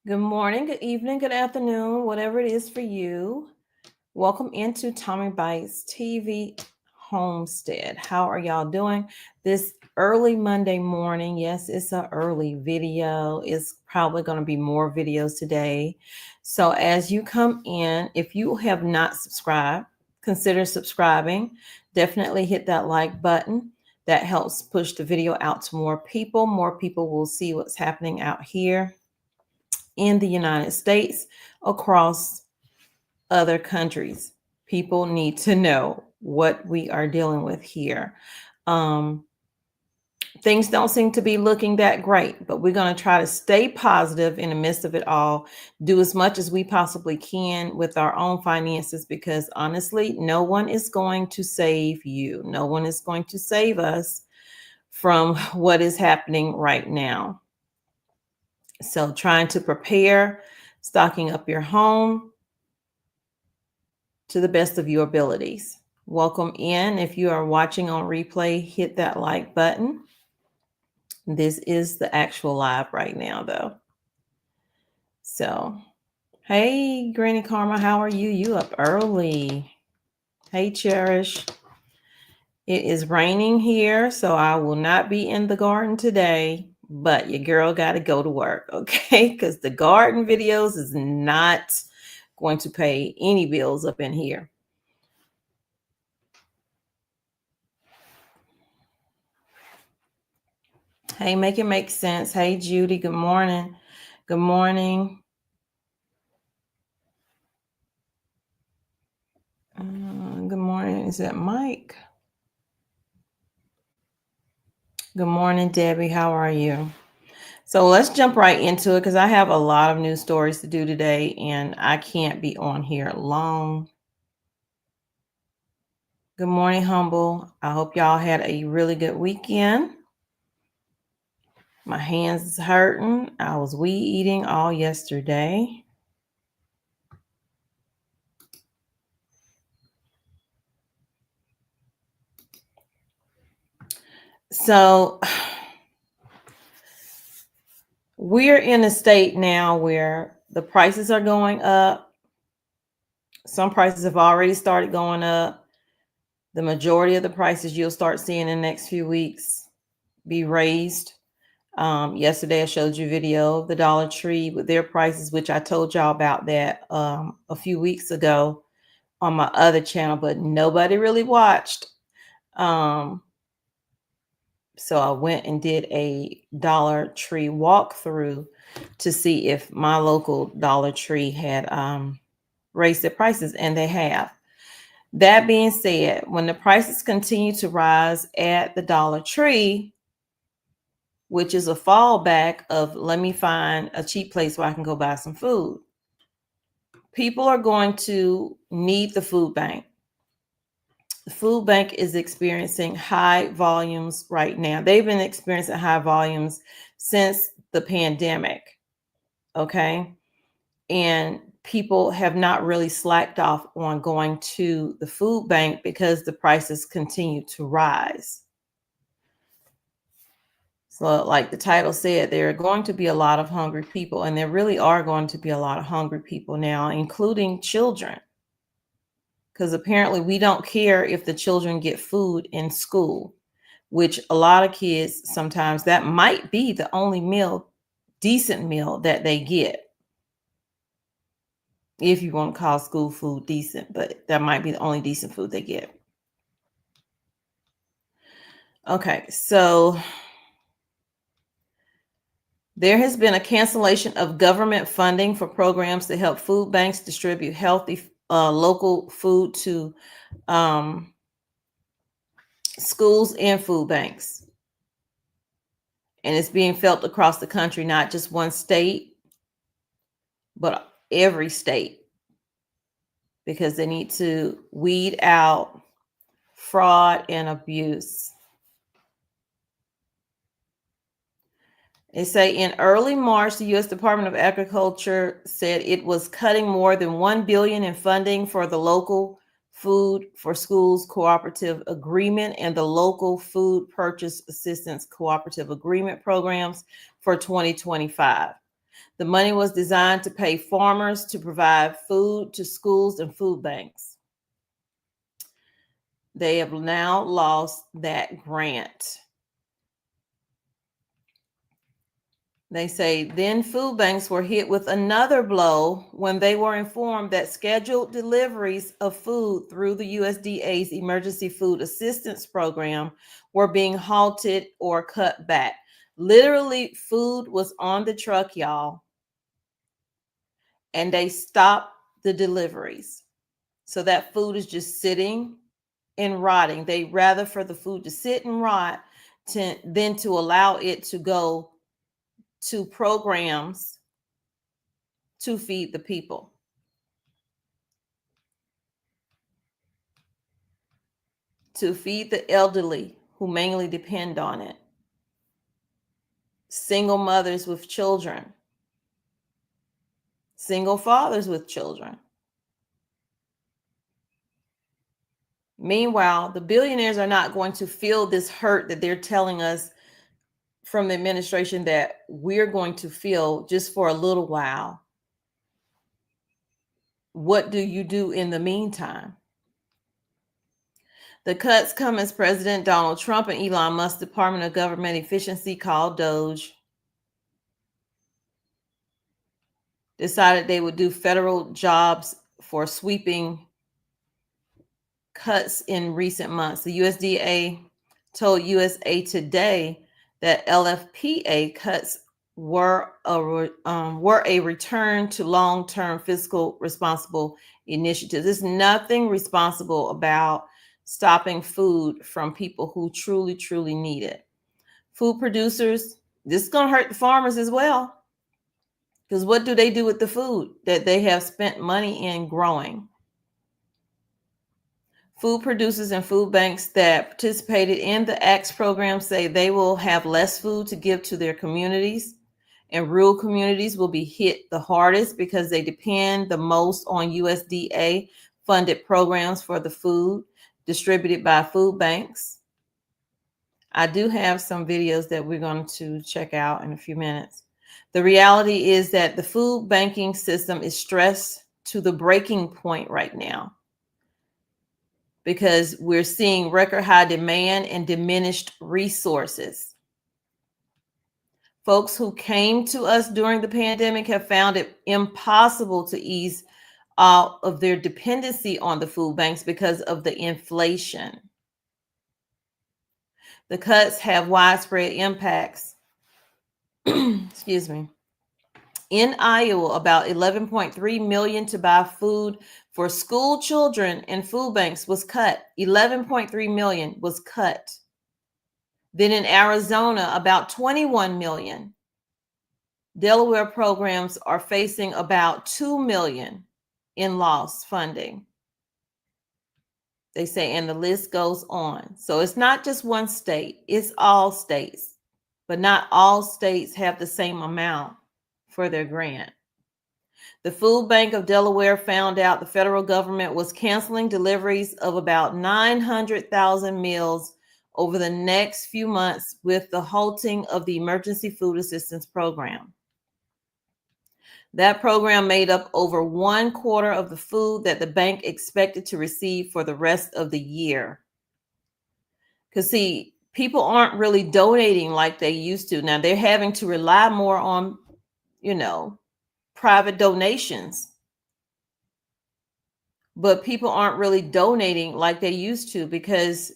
Good morning, good evening, good afternoon, whatever it is for you. Welcome into Tommy Bites TV Homestead. How are y'all doing this early Monday morning? Yes, it's an early video. It's probably going to be more videos today. So, as you come in, if you have not subscribed, consider subscribing. Definitely hit that like button. That helps push the video out to more people. More people will see what's happening out here in the United States, across other countries. People need to know what we are dealing with here. Um, Things don't seem to be looking that great, but we're going to try to stay positive in the midst of it all, do as much as we possibly can with our own finances, because honestly, no one is going to save you. No one is going to save us from what is happening right now. So, trying to prepare, stocking up your home to the best of your abilities. Welcome in. If you are watching on replay, hit that like button. This is the actual live right now, though. So, hey, Granny Karma, how are you? You up early. Hey, Cherish. It is raining here, so I will not be in the garden today, but your girl got to go to work, okay? Because the garden videos is not going to pay any bills up in here. Hey, make it make sense. Hey, Judy, good morning. Good morning. Good morning. Is that Mike? Good morning, Debbie. How are you? So let's jump right into it because I have a lot of news stories to do today and I can't be on here long. Good morning, Humble. I hope y'all had a really good weekend. My hands is hurting. I was weed eating all yesterday. So we're in a state now where the prices are going up. Some prices have already started going up. The majority of the prices you'll start seeing in the next few weeks be raised. Yesterday, I showed you a video of the Dollar Tree with their prices, which I told y'all about that a few weeks ago on my other channel, but nobody really watched. So I went and did a Dollar Tree walkthrough to see if my local Dollar Tree had raised their prices, and they have. That being said, when the prices continue to rise at the Dollar Tree, which is a fallback of let me find a cheap place where I can go buy some food, people are going to need the food bank. The food bank is experiencing high volumes right now. They've been experiencing high volumes since the pandemic. Okay. And people have not really slacked off on going to the food bank because the prices continue to rise. So, like the title said, there are going to be a lot of hungry people, and there really are going to be a lot of hungry people now, including children. Because apparently, we don't care if the children get food in school, which a lot of kids sometimes that might be the only meal, decent meal that they get. If you want to call school food decent, but that might be the only decent food they get. Okay, so there has been a cancellation of government funding for programs to help food banks distribute healthy local food to schools and food banks. And it's being felt across the country, not just one state, but every state, because they need to weed out fraud and abuse. They say in early March, the U.S. Department of Agriculture said it was cutting more than $1 billion in funding for the local Food for Schools Cooperative Agreement and the local Food Purchase Assistance Cooperative Agreement programs for 2025. The money was designed to pay farmers to provide food to schools and food banks. They have now lost that grant. They say then food banks were hit with another blow when they were informed that scheduled deliveries of food through the USDA's Emergency Food Assistance Program were being halted or cut back. Literally, food was on the truck, y'all, and they stopped the deliveries. So that food is just sitting and rotting. They rather for the food to sit and rot than to allow it to go to programs to feed the people. To feed the elderly who mainly depend on it. Single mothers with children. Single fathers with children. Meanwhile, the billionaires are not going to feel this hurt that they're telling us from the administration that we're going to feel just for a little while. What do you do in the meantime? The cuts come as President Donald Trump and Elon Musk's Department of Government Efficiency, called DOGE, decided they would do federal jobs for sweeping cuts in recent months. The USDA told USA Today that LFPA cuts were a return to long-term fiscal responsible initiatives. There's nothing responsible about stopping food from people who truly, truly need it. Food producers, this is going to hurt the farmers as well. Because what do they do with the food that they have spent money in growing? Food producers and food banks that participated in the ACTS program say they will have less food to give to their communities, and rural communities will be hit the hardest because they depend the most on USDA funded programs for the food distributed by food banks. I do have some videos that we're going to check out in a few minutes. The reality is that the food banking system is stressed to the breaking point right now, because we're seeing record high demand and diminished resources. Folks who came to us during the pandemic have found it impossible to ease out of their dependency on the food banks because of the inflation. The cuts have widespread impacts. Excuse me. In Iowa, about 11.3 million to buy food for school children and food banks was cut. 11.3 million was cut. Then in Arizona, about 21 million. Delaware programs are facing about 2 million in lost funding. They say, and the list goes on. So it's not just one state, it's all states, but not all states have the same amount for their grant. The Food Bank of Delaware found out the federal government was canceling deliveries of about 900,000 meals over the next few months with the halting of the Emergency Food Assistance Program. That program made up over 1/4 of the food that the bank expected to receive for the rest of the year. Because, see, people aren't really donating like they used to. Now they're having to rely more on, private donations. But people aren't really donating like they used to, because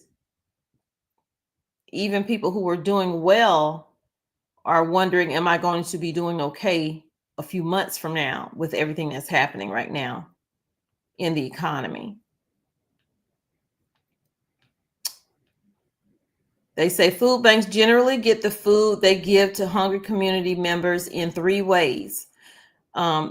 even people who are doing well are wondering, am I going to be doing okay a few months from now with everything that's happening right now in the economy? They say food banks generally get the food they give to hungry community members in 3 ways.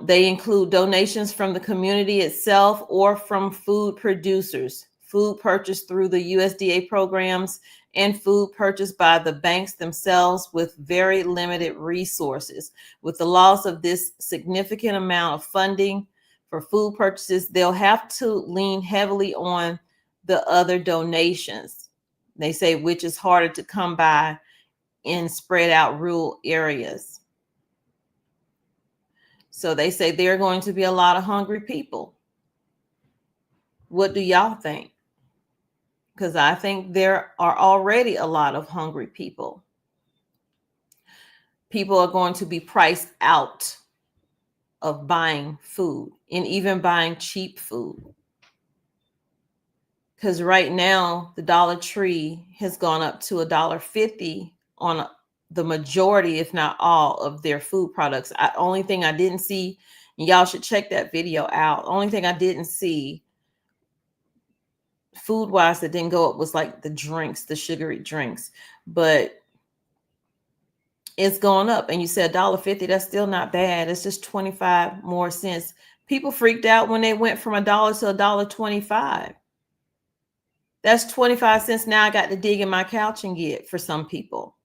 They include donations from the community itself or from food producers, food purchased through the USDA programs, and food purchased by the banks themselves with very limited resources. With the loss of this significant amount of funding for food purchases, they'll have to lean heavily on the other donations. They say, which is harder to come by in spread out rural areas. So they say there are going to be a lot of hungry people. What do y'all think? Because I think there are already a lot of hungry people. People are going to be priced out of buying food and even buying cheap food. Because right now, the Dollar Tree has gone up to $1.50 on the majority, if not all, of their food products. Only thing I didn't see, and y'all should check that video out. Only thing I didn't see food wise that didn't go up was like the drinks, the sugary drinks. But it's going up. And you said $1.50, that's still not bad. It's just 25 more cents. People freaked out when they went from $1 to $1.25. That's 25 cents now I got to dig in my couch and get for some people.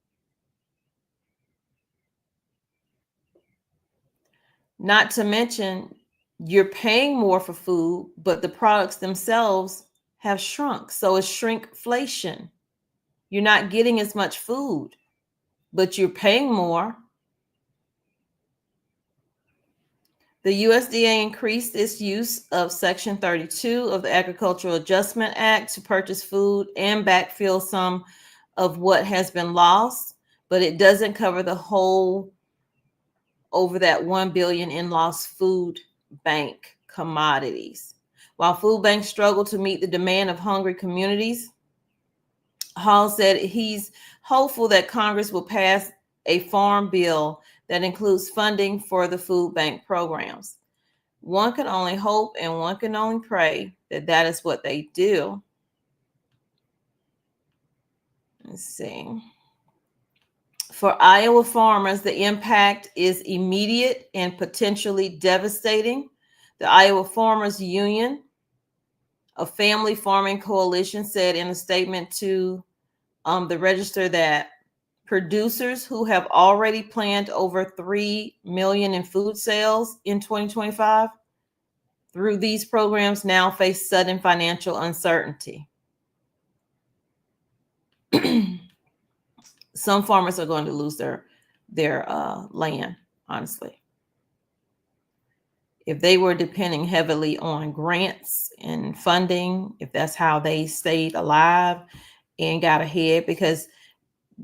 Not to mention, you're paying more for food, but the products themselves have shrunk. So it's shrinkflation. You're not getting as much food, but you're paying more. The USDA increased its use of Section 32 of the Agricultural Adjustment Act to purchase food and backfill some of what has been lost, but it doesn't cover the whole over that 1 billion in lost food bank commodities. While food banks struggle to meet the demand of hungry communities, Hall said he's hopeful that Congress will pass a farm bill that includes funding for the food bank programs. One can only hope and one can only pray that that is what they do. Let's see. For Iowa farmers, the impact is immediate and potentially devastating. The Iowa Farmers Union, a family farming coalition, said in a statement to the Register that producers who have already planned over $3 million in food sales in 2025 through these programs now face sudden financial uncertainty. Some farmers are going to lose their land, honestly. If they were depending heavily on grants and funding, if that's how they stayed alive and got ahead, because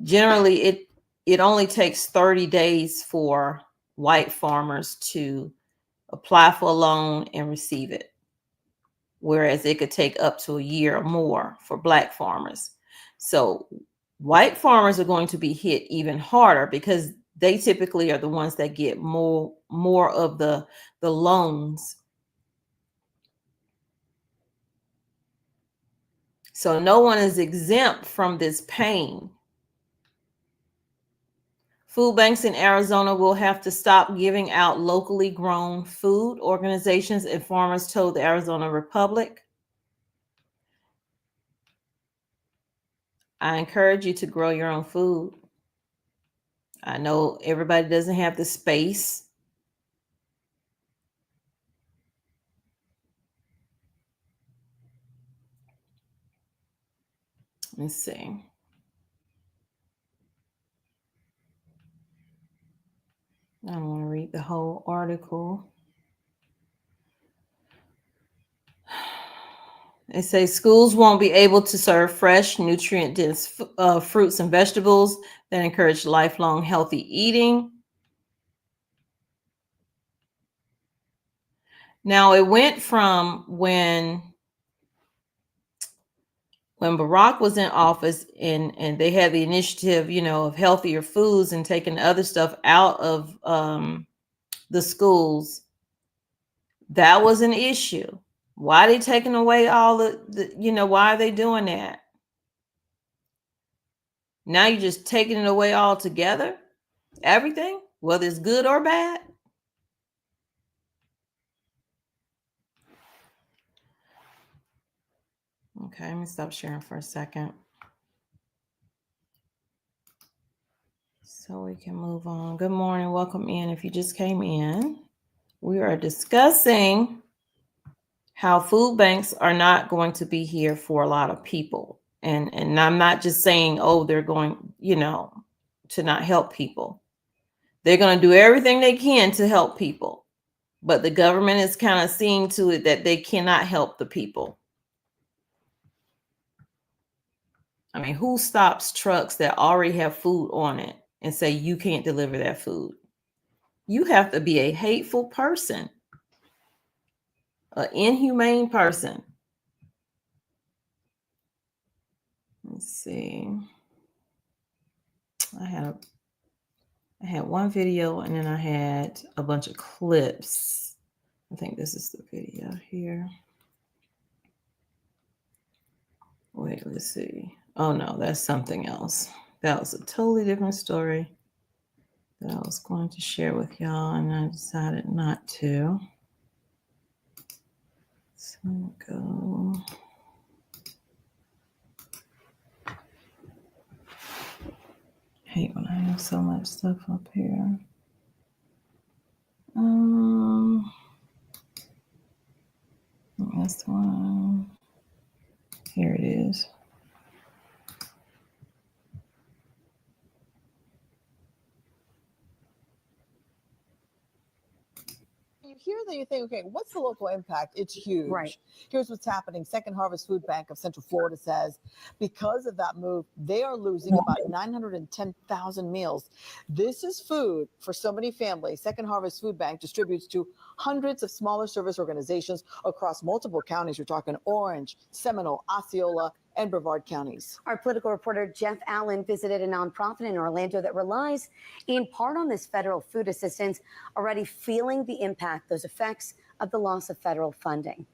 generally it only takes 30 days for white farmers to apply for a loan and receive it, whereas it could take up to a year or more for black farmers. So white farmers are going to be hit even harder because they typically are the ones that get more of the loans. So no one is exempt from this pain. Food banks in Arizona will have to stop giving out locally grown food, organizations and farmers told the Arizona Republic. I encourage you to grow your own food. I know everybody doesn't have the space. Let's see. I don't want to read the whole article. It says schools won't be able to serve fresh, nutrient-dense fruits and vegetables that encourage lifelong healthy eating. Now, it went from when Barack was in office and they had the initiative, of healthier foods and taking other stuff out of the schools. That was an issue. Why are they taking away all why are they doing that? Now you're just taking it away altogether? Everything, whether it's good or bad? Okay, let me stop sharing for a second so we can move on. Good morning. Welcome in. If you just came in, we are discussing how food banks are not going to be here for a lot of people. And I'm not just saying, they're going, to not help people. They're going to do everything they can to help people. But the government is kind of seeing to it that they cannot help the people. I mean, who stops trucks that already have food on it and say you can't deliver that food? You have to be a hateful person, an inhumane person. Let's see. I had one video and then I had a bunch of clips. I think this is the video here. Wait, let's see. Oh no, that's something else. That was a totally different story that I was going to share with y'all, and I decided not to. So go. I hate when I have so much stuff up here. That's the one. Here it is. You hear that, you think, okay, what's the local impact? It's huge. Right. Here's what's happening. Second Harvest Food Bank of Central Florida says because of that move, they are losing about 910,000 meals. This is food for so many families. Second Harvest Food Bank distributes to hundreds of smaller service organizations across multiple counties. You're talking Orange, Seminole, Osceola, and Brevard counties. Our political reporter Jeff Allen visited a nonprofit in Orlando that relies in part on this federal food assistance, already feeling the impact, those effects of the loss of federal funding.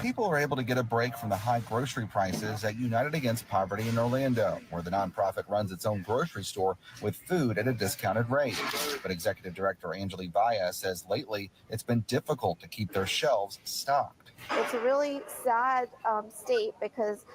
People are able to get a break from the high grocery prices at United Against Poverty in Orlando, where the nonprofit runs its own grocery store with food at a discounted rate. But Executive Director Angeli Baez says lately it's been difficult to keep their shelves stocked. It's a really sad state because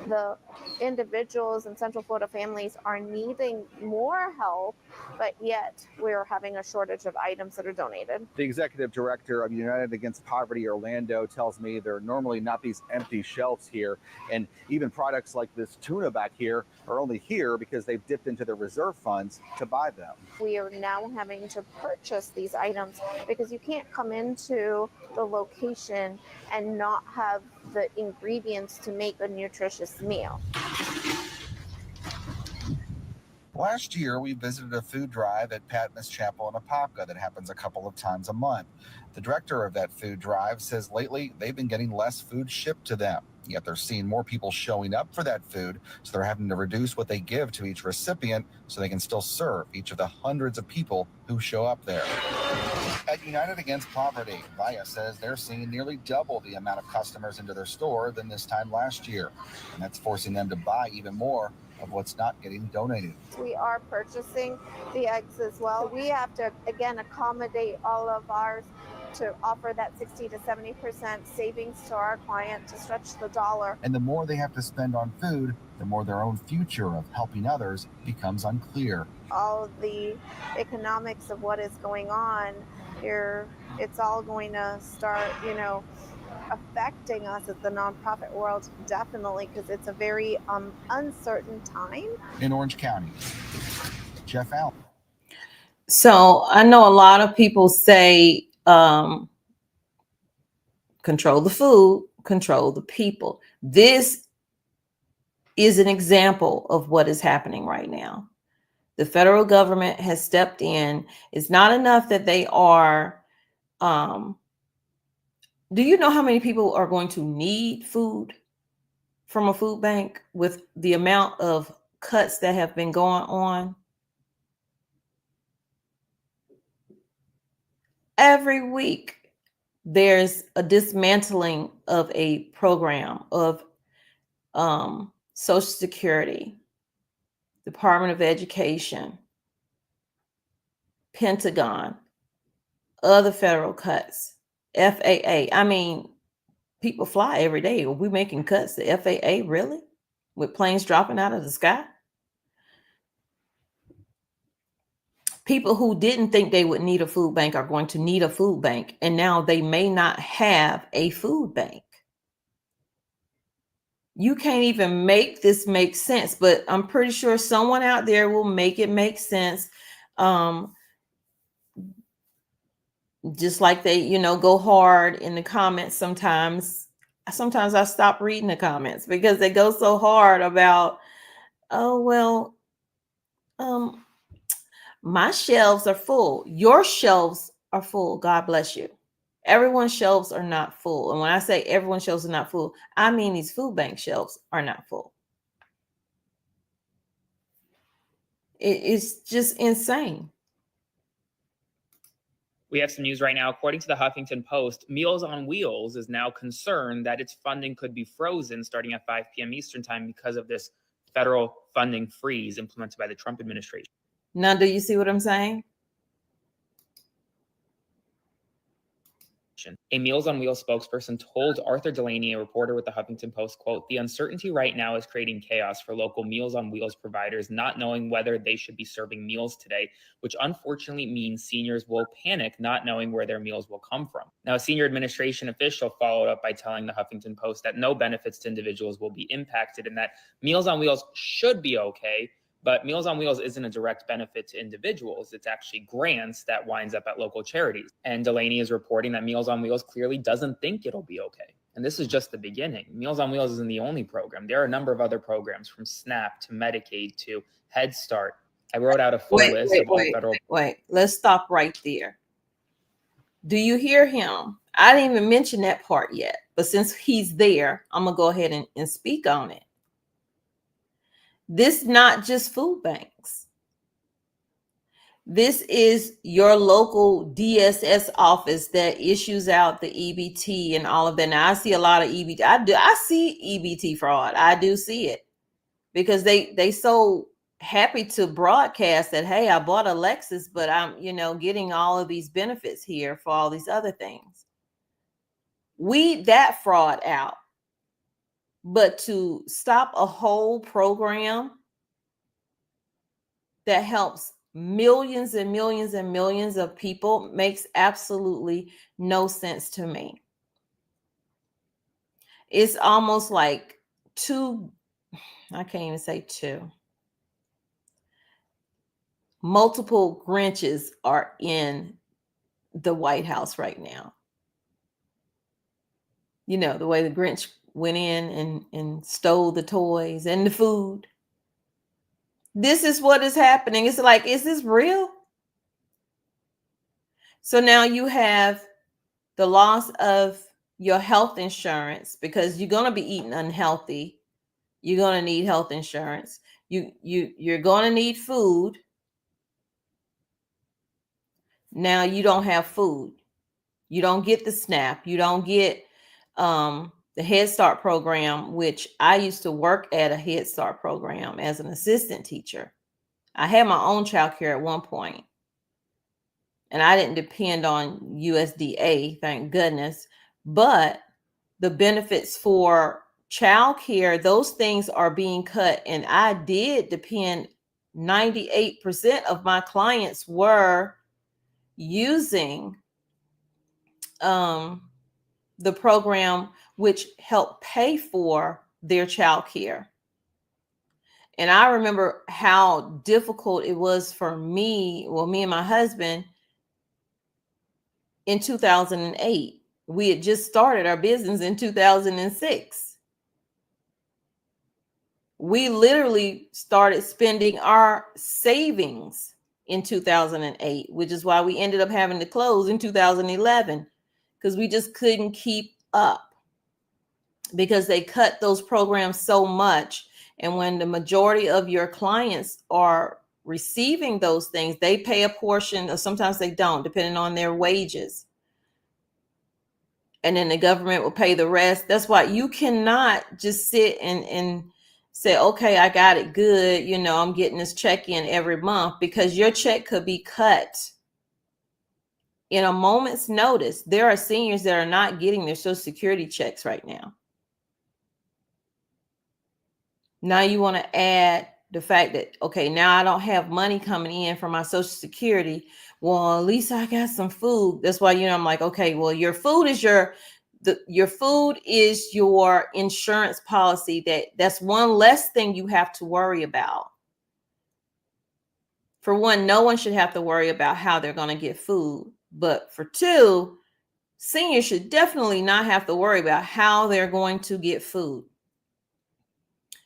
the individuals and Central Florida families are needing more help, but yet we're having a shortage of items that are donated. The executive director of United Against Poverty Orlando tells me there are normally not these empty shelves here, and even products like this tuna back here are only here because they've dipped into their reserve funds to buy them. We are now having to purchase these items because you can't come into the location and not have the ingredients to make a nutritious meal. Last year, we visited a food drive at Patmos Chapel in Apopka that happens a couple of times a month. The director of that food drive says lately they've been getting less food shipped to them, yet they're seeing more people showing up for that food, so they're having to reduce what they give to each recipient so they can still serve each of the hundreds of people who show up there. At United Against Poverty, Vaya says they're seeing nearly double the amount of customers into their store than this time last year, and that's forcing them to buy even more of what's not getting donated. We are purchasing the eggs as well. We have to, again, accommodate all of ours to offer that 60 to 70% savings to our client to stretch the dollar. And the more they have to spend on food, the more their own future of helping others becomes unclear. All of the economics of what is going on here, it's all going to start, affecting us as the nonprofit world, definitely, because it's a very uncertain time. In Orange County, Jeff Allen. So I know a lot of people say, control the food, control the people. This is an example of what is happening right now. The federal government has stepped in. It's not enough that they are, do you know how many people are going to need food from a food bank with the amount of cuts that have been going on? Every week, there's a dismantling of a program of Social Security, Department of Education, Pentagon, other federal cuts, FAA. I mean, people fly every day. Are we making cuts to FAA, really? With planes dropping out of the sky? People who didn't think they would need a food bank are going to need a food bank, and now they may not have a food bank. You can't even make this make sense, but I'm pretty sure someone out there will make it make sense. just like they, go hard in the comments sometimes. Sometimes I stop reading the comments because they go so hard about, oh, well, my shelves are full. Your shelves are full. God bless you. Everyone's shelves are not full. And when I say everyone's shelves are not full, I mean these food bank shelves are not full. It's just insane. We have some news right now. According to the Huffington Post, Meals on Wheels is now concerned that its funding could be frozen starting at 5 p.m. Eastern time because of this federal funding freeze implemented by the Trump administration. Now, do you see what I'm saying? A Meals on Wheels spokesperson told Arthur Delaney, a reporter with the Huffington Post, quote, "The uncertainty right now is creating chaos for local Meals on Wheels providers, not knowing whether they should be serving meals today, which unfortunately means seniors will panic not knowing where their meals will come from." Now, a senior administration official followed up by telling the Huffington Post that no benefits to individuals will be impacted and that Meals on Wheels should be okay. But Meals on Wheels isn't a direct benefit to individuals. It's actually grants that winds up at local charities. And Delaney is reporting that Meals on Wheels clearly doesn't think it'll be okay. And this is just the beginning. Meals on Wheels isn't the only program. There are a number of other programs, from SNAP to Medicaid to Head Start. I wrote out a full list of all federal. Wait, let's stop right there. Do you hear him? I didn't even mention that part yet. But since he's there, I'm going to go ahead and speak on it. This is not just food banks. This is your local DSS office that issues out the EBT and all of that. Now, I see a lot of EBT. I see EBT fraud. I do see it because they so happy to broadcast that, hey, I bought a Lexus, but I'm, getting all of these benefits here for all these other things. Weed that fraud out. But to stop a whole program that helps millions and millions and millions of people makes absolutely no sense to me. It's almost like I can't even say two. Multiple Grinches are in the White House right now. The way the Grinch went in and stole the toys and the food. This is what is happening. It's like, is this real? So now you have the loss of your health insurance because you're going to be eating unhealthy. You're going to need health insurance. You're going to need food. Now you don't have food. You don't get the SNAP. You don't get the Head Start program, which I used to work at a Head Start program as an assistant teacher. I had my own childcare at one point, and I didn't depend on USDA, thank goodness. But the benefits for childcare, those things are being cut, and I did depend. 98% of my clients were using the program, which helped pay for their childcare. And I remember how difficult it was for me, me and my husband, in 2008. We had just started our business in 2006. We literally started spending our savings in 2008, which is why we ended up having to close in 2011, because we just couldn't keep up because they cut those programs so much. And when the majority of your clients are receiving those things, they pay a portion, or sometimes they don't, depending on their wages. And then the government will pay the rest. That's why you cannot just sit and say, okay, I got it good. I'm getting this check in every month, because your check could be cut in a moment's notice. There are seniors that are not getting their Social Security checks right now. Now you want to add the fact that, okay, now I don't have money coming in from my Social Security. Well, at least I got some food. That's why, I'm like, okay, well, your food is your food is your insurance policy. That's one less thing you have to worry about. For one, no one should have to worry about how they're going to get food. But for two, seniors should definitely not have to worry about how they're going to get food.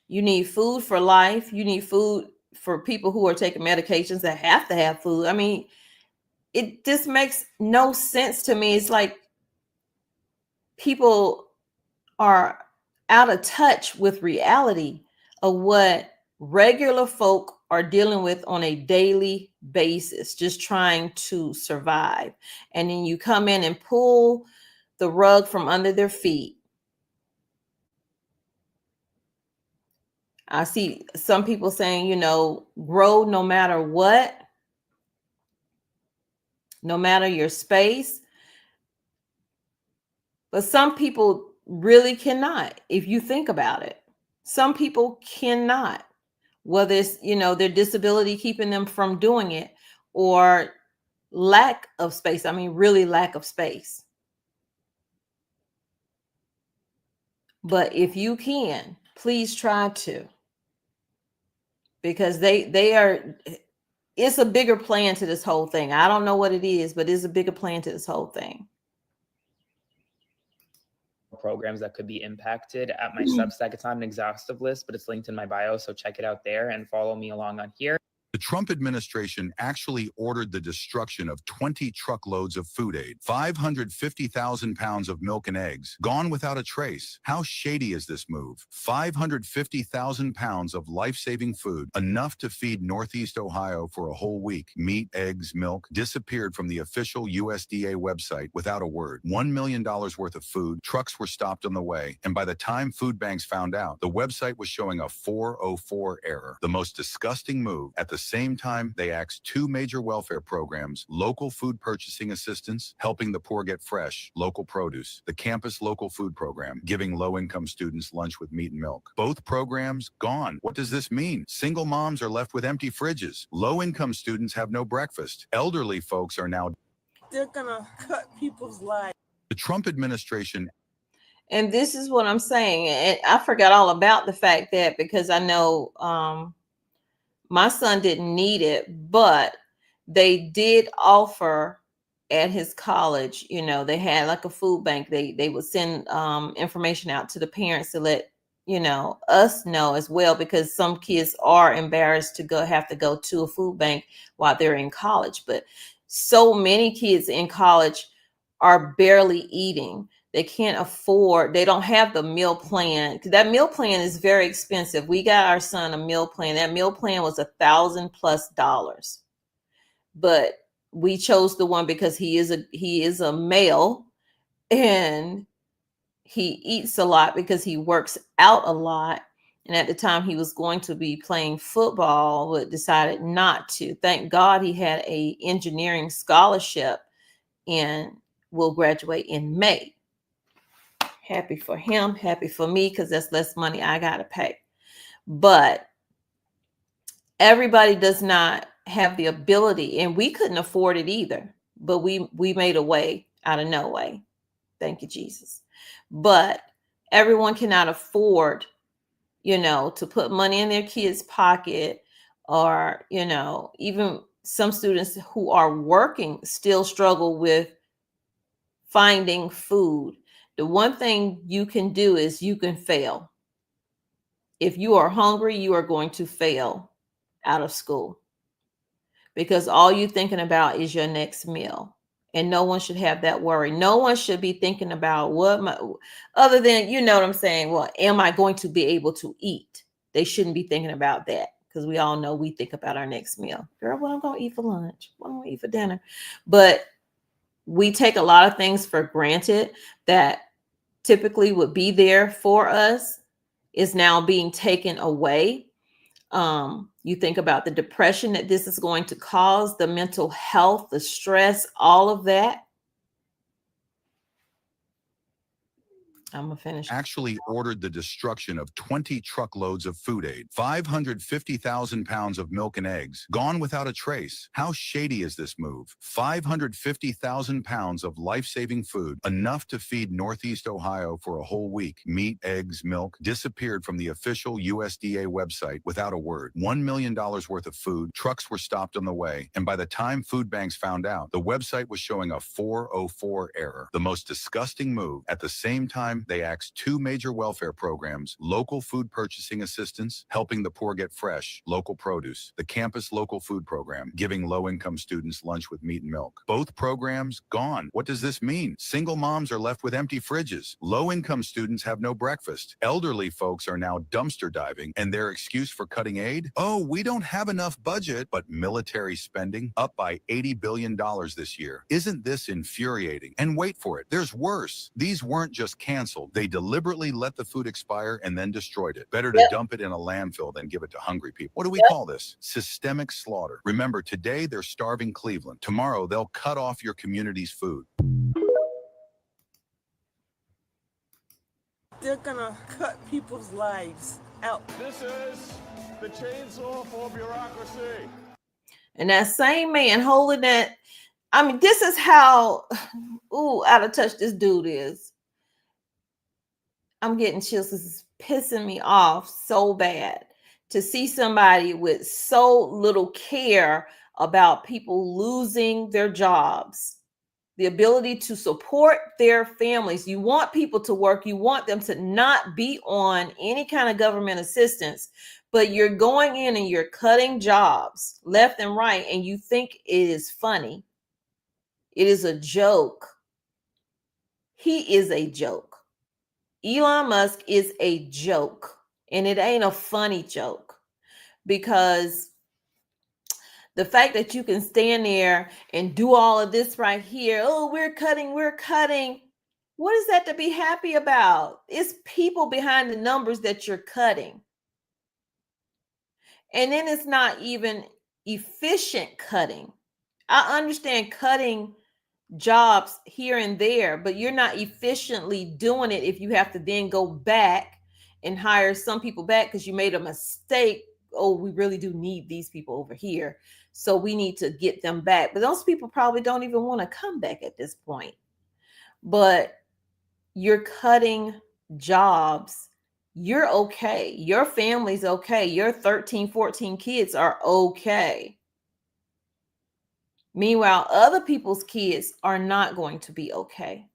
You need food for life. You need food for people who are taking medications that have to have food. I mean, it just makes no sense to me. It's like people are out of touch with reality of what regular folk are dealing with on a daily basis, just trying to survive. And then you come in and pull the rug from under their feet. I see some people saying, grow no matter what, no matter your space. But some people really cannot, if you think about it. Some people cannot, whether it's, their disability keeping them from doing it or lack of space. I mean, really lack of space. But if you can, please try to, because it's a bigger plan to this whole thing. I don't know what it is, but it's a bigger plan to this whole thing. Programs that could be impacted at my Substack. It's not an exhaustive list, but it's linked in my bio. So check it out there and follow me along on here. The Trump administration actually ordered the destruction of 20 truckloads of food aid, 550,000 pounds of milk and eggs, gone without a trace. How shady is this move? 550,000 pounds of life-saving food, enough to feed Northeast Ohio for a whole week. Meat, eggs, milk, disappeared from the official USDA website without a word. $1 million worth of food, trucks were stopped on the way, and by the time food banks found out, the website was showing a 404 error. The most disgusting move. At the same time, they axed two major welfare programs, local food purchasing assistance, helping the poor get fresh, local produce, the campus local food program, giving low-income students lunch with meat and milk. Both programs gone. What does this mean? Single moms are left with empty fridges. Low-income students have no breakfast. Elderly folks are now... They're gonna cut people's lives. The Trump administration... And this is what I'm saying. And I forgot all about the fact that, because I know... my son didn't need it, but they did offer at his college, they had like a food bank. They would send information out to the parents to let, us know as well, because some kids are embarrassed to have to go to a food bank while they're in college. But so many kids in college are barely eating. They can't afford, they don't have the meal plan. That meal plan is very expensive. We got our son a meal plan. That meal plan was $1,000+. But we chose the one because he is a male and he eats a lot because he works out a lot. And at the time he was going to be playing football, but decided not to. Thank God he had an engineering scholarship and will graduate in May. Happy for him, happy for me, because that's less money I got to pay. But everybody does not have the ability, and we couldn't afford it either. But we made a way out of no way. Thank you, Jesus. But everyone cannot afford, to put money in their kids' pocket, or, even some students who are working still struggle with finding food. The one thing you can do is you can fail. If you are hungry, you are going to fail out of school, because all you're thinking about is your next meal. And no one should have that worry. No one should be thinking about other than, what I'm saying? Well, am I going to be able to eat? They shouldn't be thinking about that, because we all know we think about our next meal. Girl, what I'm going to eat for lunch? What I'm going to eat for dinner? But we take a lot of things for granted that typically would be there for us is now being taken away. You think about the depression that this is going to cause, the mental health, the stress, all of that. I'm gonna finish. Actually ordered the destruction of 20 truckloads of food aid, 550,000 pounds of milk and eggs, gone without a trace. How shady is this move? 550,000 pounds of life-saving food, enough to feed Northeast Ohio for a whole week. Meat, eggs, milk, disappeared from the official USDA website without a word. $1 million worth of food, trucks were stopped on the way, and by the time food banks found out, the website was showing a 404 error. The most disgusting move. At the same time, they axed 2 major welfare programs, local food purchasing assistance, helping the poor get fresh, local produce, the campus local food program, giving low-income students lunch with meat and milk. Both programs gone. What does this mean? Single moms are left with empty fridges. Low-income students have no breakfast. Elderly folks are now dumpster diving, and their excuse for cutting aid? Oh, we don't have enough budget. But military spending up by $80 billion this year. Isn't this infuriating? And wait for it, there's worse. These weren't just canceled. They deliberately let the food expire and then destroyed it. Better to dump it in a landfill than give it to hungry people. What do we call this? Systemic slaughter. Remember, today they're starving Cleveland. Tomorrow they'll cut off your community's food. They're gonna cut people's lives out. This is the chainsaw for bureaucracy. And that same man holding that, I mean, this is how out of touch this dude is. I'm getting chills. This is pissing me off so bad to see somebody with so little care about people losing their jobs, the ability to support their families. You want people to work. You want them to not be on any kind of government assistance, but you're going in and you're cutting jobs left and right, and you think it is funny. It is a joke. He is a joke. Elon Musk is a joke, and it ain't a funny joke, because the fact that you can stand there and do all of this right here, oh, we're cutting. What is that to be happy about? It's people behind the numbers that you're cutting. And then it's not even efficient cutting. I understand cutting jobs here and there, but you're not efficiently doing it if you have to then go back and hire some people back because you made a mistake. Oh, we really do need these people over here, so we need to get them back. But those people probably don't even want to come back at this point. But you're cutting jobs. You're okay. Your family's okay. Your 13, 14 kids are okay. Meanwhile, other people's kids are not going to be okay.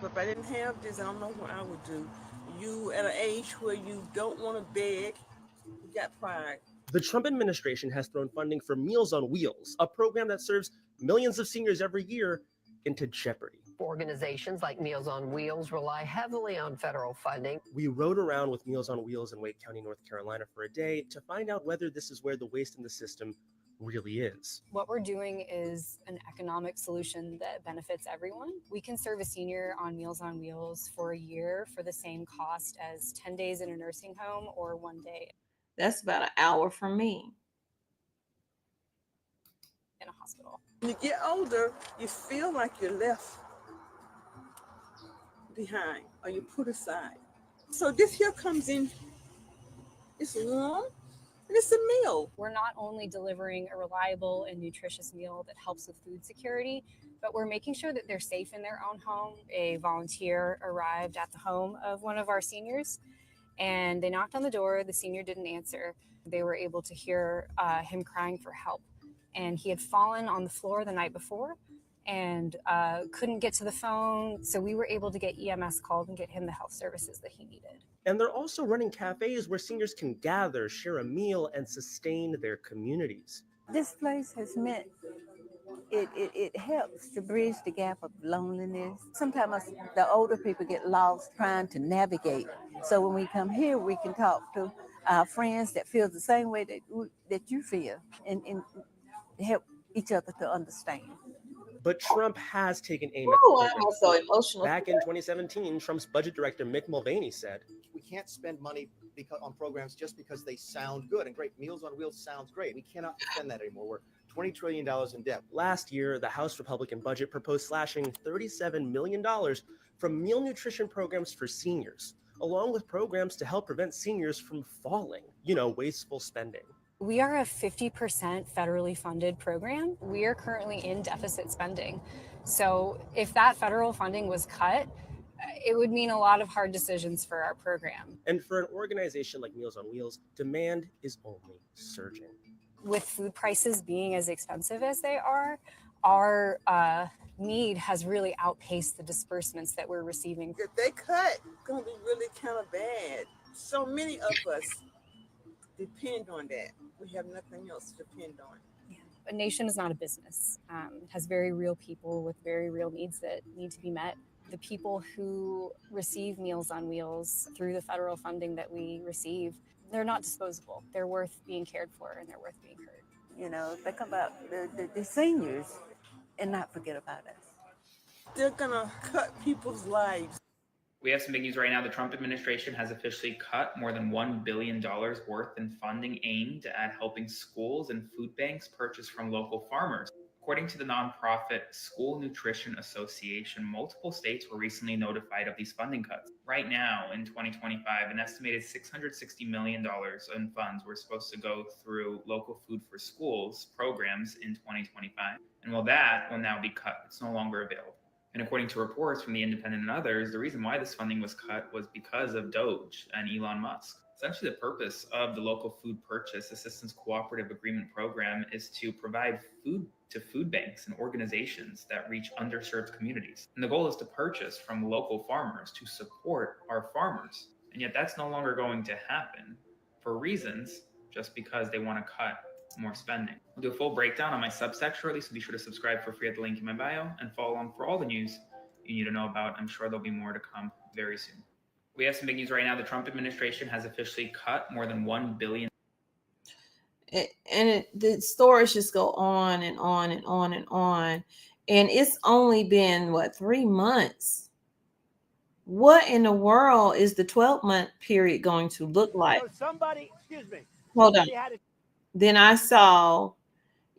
If I didn't have this, I don't know what I would do. You at an age where you don't want to beg, you got pride. The Trump administration has thrown funding for Meals on Wheels, a program that serves millions of seniors every year, into jeopardy. Organizations like Meals on Wheels rely heavily on federal funding. We rode around with Meals on Wheels in Wake County, North Carolina for a day to find out whether this is where the waste in the system really is. What we're doing is an economic solution that benefits everyone. We can serve a senior on Meals on Wheels for a year for the same cost as 10 days in a nursing home or 1 day. That's about an hour from me. In a hospital. When you get older, you feel like you're left behind or you put aside. So this here comes in, it's warm and it's a meal. We're not only delivering a reliable and nutritious meal that helps with food security, but we're making sure that they're safe in their own home. A volunteer arrived at the home of one of our seniors and they knocked on the door. The senior didn't answer. They were able to hear him crying for help. And he had fallen on the floor the night before and couldn't get to the phone. So we were able to get EMS called and get him the health services that he needed. And they're also running cafes where seniors can gather, share a meal, and sustain their communities. This place has meant it helps to bridge the gap of loneliness. Sometimes the older people get lost trying to navigate. So when we come here, we can talk to our friends that feel the same way that you feel and help each other to understand. But Trump has taken aim at the I'm so emotional. Back in 2017, Trump's budget director, Mick Mulvaney, said, "We can't spend money on programs just because they sound good. And great, Meals on Wheels sounds great. We cannot defend that anymore. We're $20 trillion in debt. Last year, the House Republican budget proposed slashing $37 million from meal nutrition programs for seniors, along with programs to help prevent seniors from falling, wasteful spending. We are a 50% federally funded program. We are currently in deficit spending. So if that federal funding was cut, it would mean a lot of hard decisions for our program. And for an organization like Meals on Wheels, demand is only surging. With food prices being as expensive as they are, our need has really outpaced the disbursements that we're receiving. If they cut, it's going to be really kind of bad. So many of us depend on that. We have nothing else to depend on. A nation is not a business. It has very real people with very real needs that need to be met. The people who receive Meals on Wheels through the federal funding that we receive, they're not disposable. They're worth being cared for and they're worth being heard. Think about the seniors and not forget about us. They're gonna cut people's lives. We have some big news right now. The Trump administration has officially cut more than $1 billion worth in funding aimed at helping schools and food banks purchase from local farmers. According to the nonprofit School Nutrition Association, multiple states were recently notified of these funding cuts. Right now, in 2025, an estimated $660 million in funds were supposed to go through local food for schools programs in 2025. And while that will now be cut, it's no longer available. And according to reports from The Independent and others, the reason why this funding was cut was because of Doge and Elon Musk. Essentially, the purpose of the Local Food Purchase Assistance Cooperative Agreement Program is to provide food to food banks and organizations that reach underserved communities. And the goal is to purchase from local farmers to support our farmers. And yet that's no longer going to happen for reasons just because they want to cut more spending. We'll do a full breakdown on my Substack shortly, so be sure to subscribe for free at the link in my bio and follow along for all the news you need to know about. I'm sure there'll be more to come very soon. We have some big news right now. The Trump administration has officially cut more than $1 billion. The stories just go on and on and on and on. And it's only been, 3 months? What in the world is the 12-month period going to look like? Hold on. Then I saw,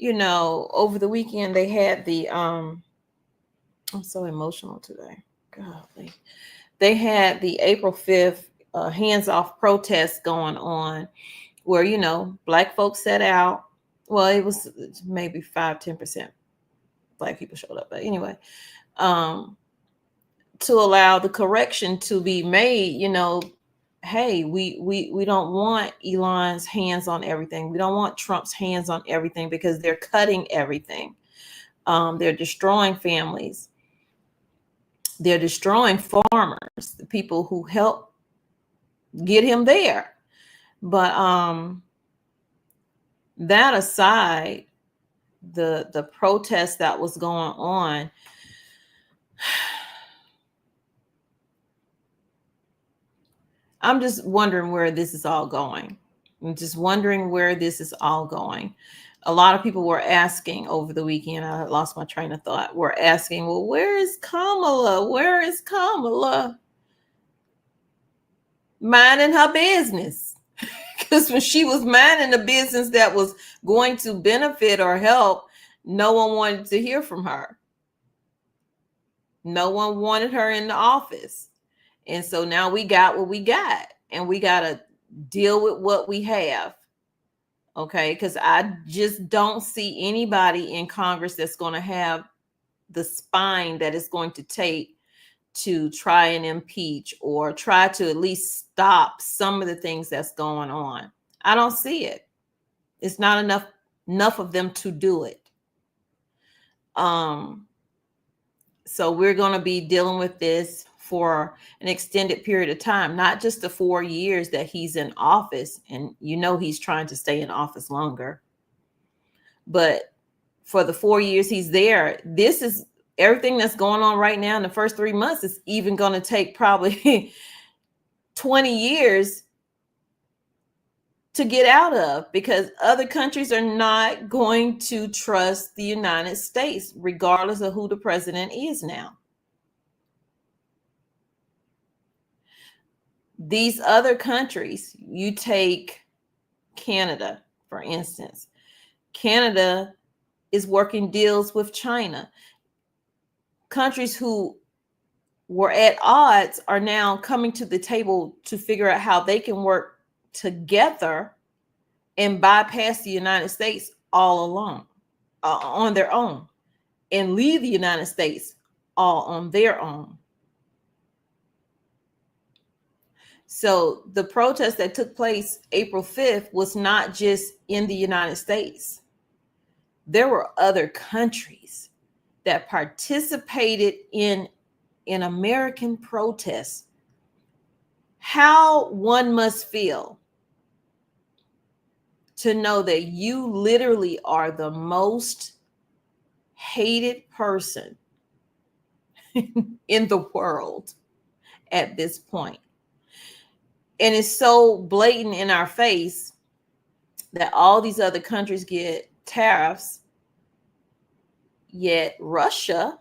over the weekend, they had the, I'm so emotional today. Golly. They had the April 5th hands off protest going on where, Black folks set out. Well, it was maybe 5-10% Black people showed up. But anyway, to allow the correction to be made, hey, we don't want Elon's hands on everything. We don't want Trump's hands on everything because they're cutting everything. They're destroying families. They're destroying farmers, the people who helped get him there. But that aside, the protest that was going on, I'm just wondering where this is all going. I'm just wondering where this is all going. A lot of people were asking over the weekend, I lost my train of thought, were asking, well, where is Kamala? Where is Kamala? Minding her business. Because when she was minding the business that was going to benefit or help, no one wanted to hear from her. No one wanted her in the office. And so now we got what we got, and we got to deal with what we have. Okay, because I just don't see anybody in Congress that's going to have the spine that it's going to take to try and impeach or try to at least stop some of the things that's going on. I don't see it. It's not enough of them to do it. So we're going to be dealing with this for an extended period of time, not just the 4 years that he's in office. And he's trying to stay in office longer. But for the 4 years he's there, this is everything that's going on right now in the first 3 months is even going to take probably 20 years to get out of, because other countries are not going to trust the United States, regardless of who the president is now. These other countries, you take Canada, for instance. Canada is working deals with China. Countries who were at odds are now coming to the table to figure out how they can work together and bypass the United States all alone, on their own, and leave the United States all on their own. So the protest that took place April 5th was not just in the United States. There were other countries that participated in American protests. How one must feel to know that you literally are the most hated person in the world at this point. And it's so blatant in our face that all these other countries get tariffs, yet Russia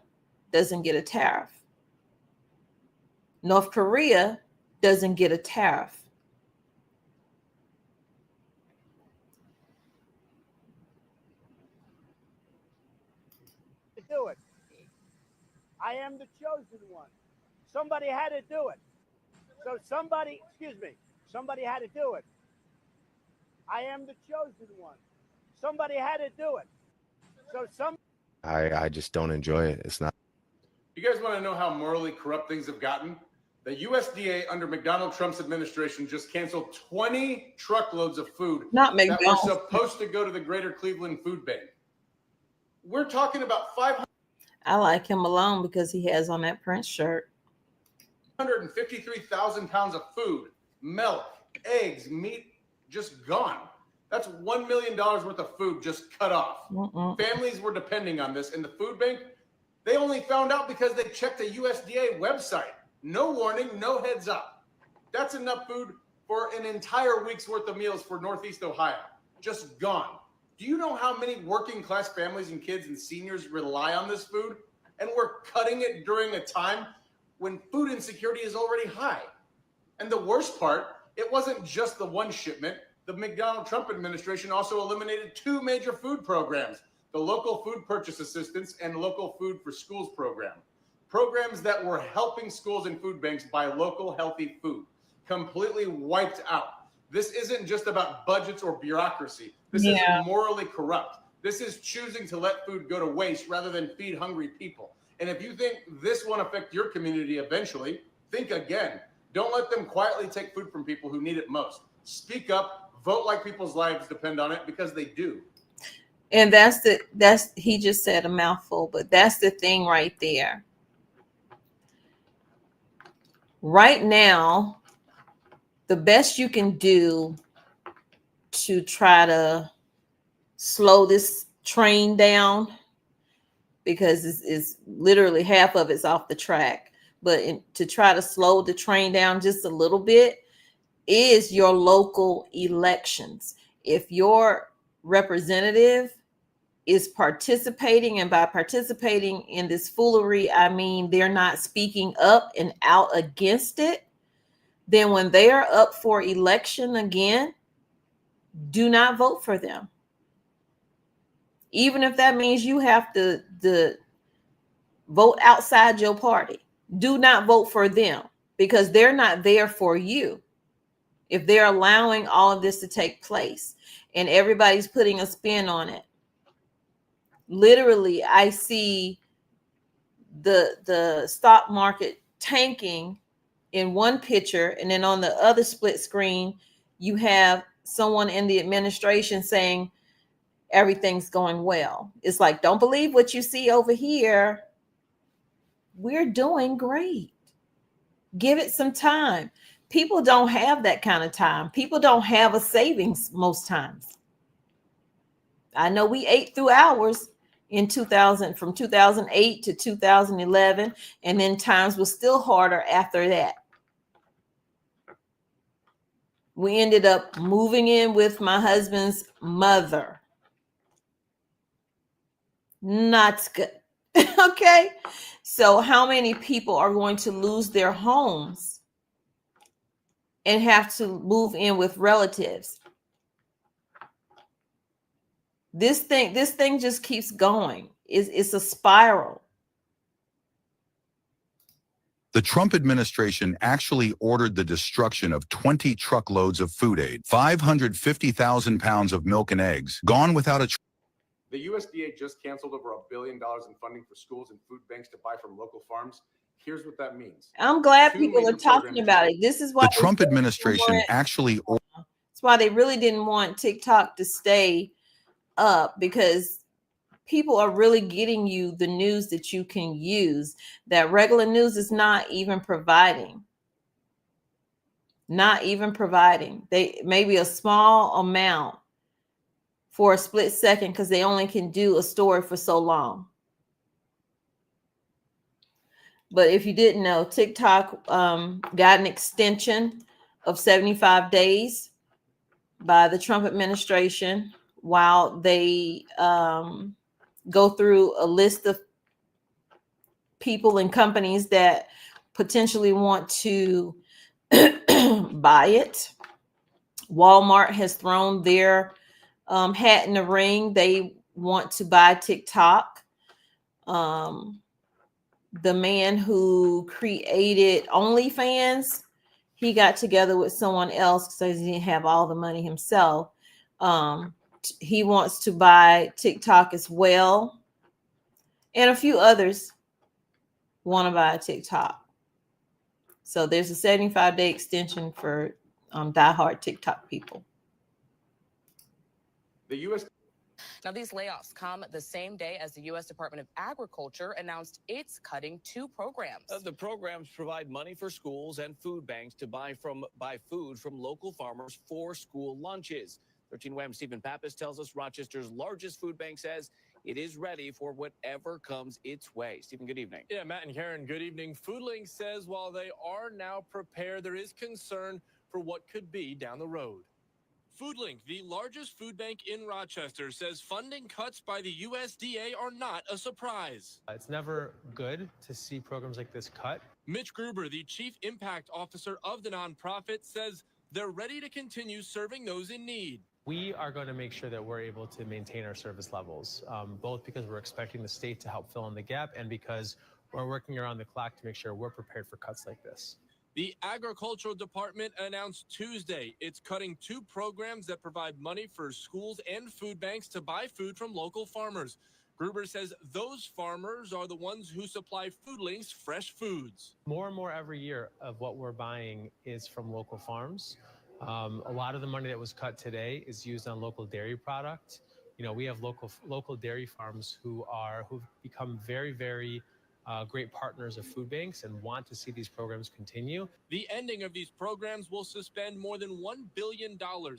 doesn't get a tariff. North Korea doesn't get a tariff. Do it. I am the chosen one. Somebody had to do it. So somebody had to do it. I am the chosen one. Somebody had to do it. So I just don't enjoy it. It's not. You guys want to know how morally corrupt things have gotten? The USDA under McDonald Trump's administration just canceled 20 truckloads of food that were supposed to go to the Greater Cleveland Food Bank. We're talking about 500. I like him alone because he has on that Prince shirt. 153,000 pounds of food, milk, eggs, meat, just gone. That's $1 million worth of food just cut off. Families were depending on this, and the food bank, they only found out because they checked the USDA website. No warning, no heads up. That's enough food for an entire week's worth of meals for Northeast Ohio. Just gone. Do you know how many working class families and kids and seniors rely on this food? And we're cutting it during a time when food insecurity is already high. And the worst part, it wasn't just the one shipment. The McDonald Trump administration also eliminated 2 major food programs, the Local Food Purchase Assistance and Local Food for Schools program. Programs that were helping schools and food banks buy local healthy food, completely wiped out. This isn't just about budgets or bureaucracy. This is morally corrupt. This is choosing to let food go to waste rather than feed hungry people. And if you think this won't affect your community eventually, think again. Don't let them quietly take food from people who need it most. Speak up, vote like people's lives depend on it, because they do. And he just said a mouthful, but that's the thing right there. Right now, the best you can do to try to slow this train down, because it's literally half of it's off the track, but to try to slow the train down just a little bit is your local elections. If your representative is participating, and by participating in this foolery, I mean they're not speaking up and out against it, then when they are up for election again, do not vote for them. Even if that means you have to vote outside your party, do not vote for them, because they're not there for you. If they're allowing all of this to take place and everybody's putting a spin on it, literally, I see the stock market tanking in one picture, and then on the other split screen, you have someone in the administration saying everything's going well. It's like, don't believe what you see over here. We're doing great. Give it some time. People don't have that kind of time. People don't have a savings most times. I know we ate through ours in 2000, from 2008 to 2011, and then times were still harder after that. We ended up moving in with my husband's mother. Not good. Okay. So how many people are going to lose their homes and have to move in with relatives? This thing just keeps going. It's a spiral. The Trump administration actually ordered the destruction of 20 truckloads of food aid, 550,000 pounds of milk and eggs, gone without a The USDA just canceled over $1 billion in funding for schools and food banks to buy from local farms. Here's what that means. I'm glad Two people are major talking programs- about it. This is why The Trump administration actually that's why they really didn't want TikTok to stay up, because people are really getting you the news that you can use that regular news is not even providing. They maybe a small amount for a split second, because they only can do a story for so long. But if you didn't know, TikTok got an extension of 75 days by the Trump administration while they go through a list of people and companies that potentially want to buy it. Walmart has thrown their hat in the ring. They want to buy TikTok. The man who created OnlyFans, he got together with someone else because he didn't have all the money himself. He wants to buy TikTok as well. And a few others want to buy TikTok. So there's a 75-day extension for diehard TikTok people. The U.S. Now, these layoffs come the same day as the U.S. Department of Agriculture announced it's cutting 2 programs. The programs provide money for schools and food banks to buy food from local farmers for school lunches. 13 WHAM Stephen Pappas tells us Rochester's largest food bank says it is ready for whatever comes its way. Stephen, good evening. Yeah, Matt and Karen, good evening. FoodLink says while they are now prepared, there is concern for what could be down the road. FoodLink, the largest food bank in Rochester, says funding cuts by the USDA are not a surprise. It's never good to see programs like this cut. Mitch Gruber, the chief impact officer of the nonprofit, says they're ready to continue serving those in need. We are going to make sure that we're able to maintain our service levels, both because we're expecting the state to help fill in the gap and because we're working around the clock to make sure we're prepared for cuts like this. The Agricultural Department announced Tuesday it's cutting 2 programs that provide money for schools and food banks to buy food from local farmers. Gruber says those farmers are the ones who supply FoodLink's fresh foods. More and more every year of what we're buying is from local farms. A lot of the money that was cut today is used on local dairy product. You know, we have local dairy farms who've become very, very great partners of food banks and want to see these programs continue. The ending of these programs will suspend more than $1 billion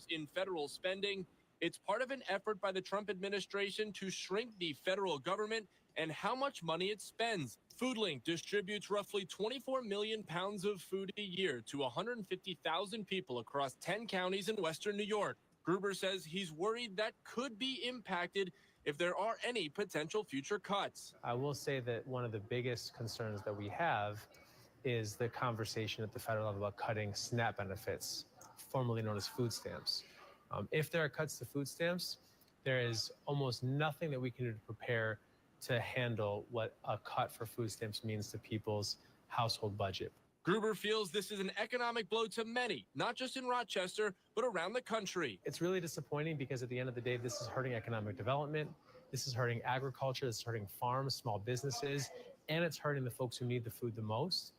in federal spending. It's part of an effort by the Trump administration to shrink the federal government and how much money it spends. FoodLink distributes roughly 24 million pounds of food a year to 150,000 people across 10 counties in Western New York. Gruber says he's worried that could be impacted if there are any potential future cuts. I will say that one of the biggest concerns that we have is the conversation at the federal level about cutting SNAP benefits, formerly known as food stamps. If there are cuts to food stamps, there is almost nothing that we can do to prepare to handle what a cut for food stamps means to people's household budget. Gruber feels this is an economic blow to many, not just in Rochester, but around the country. It's really disappointing because at the end of the day, this is hurting economic development. This is hurting agriculture. This is hurting farms, small businesses, and it's hurting the folks who need the food the most.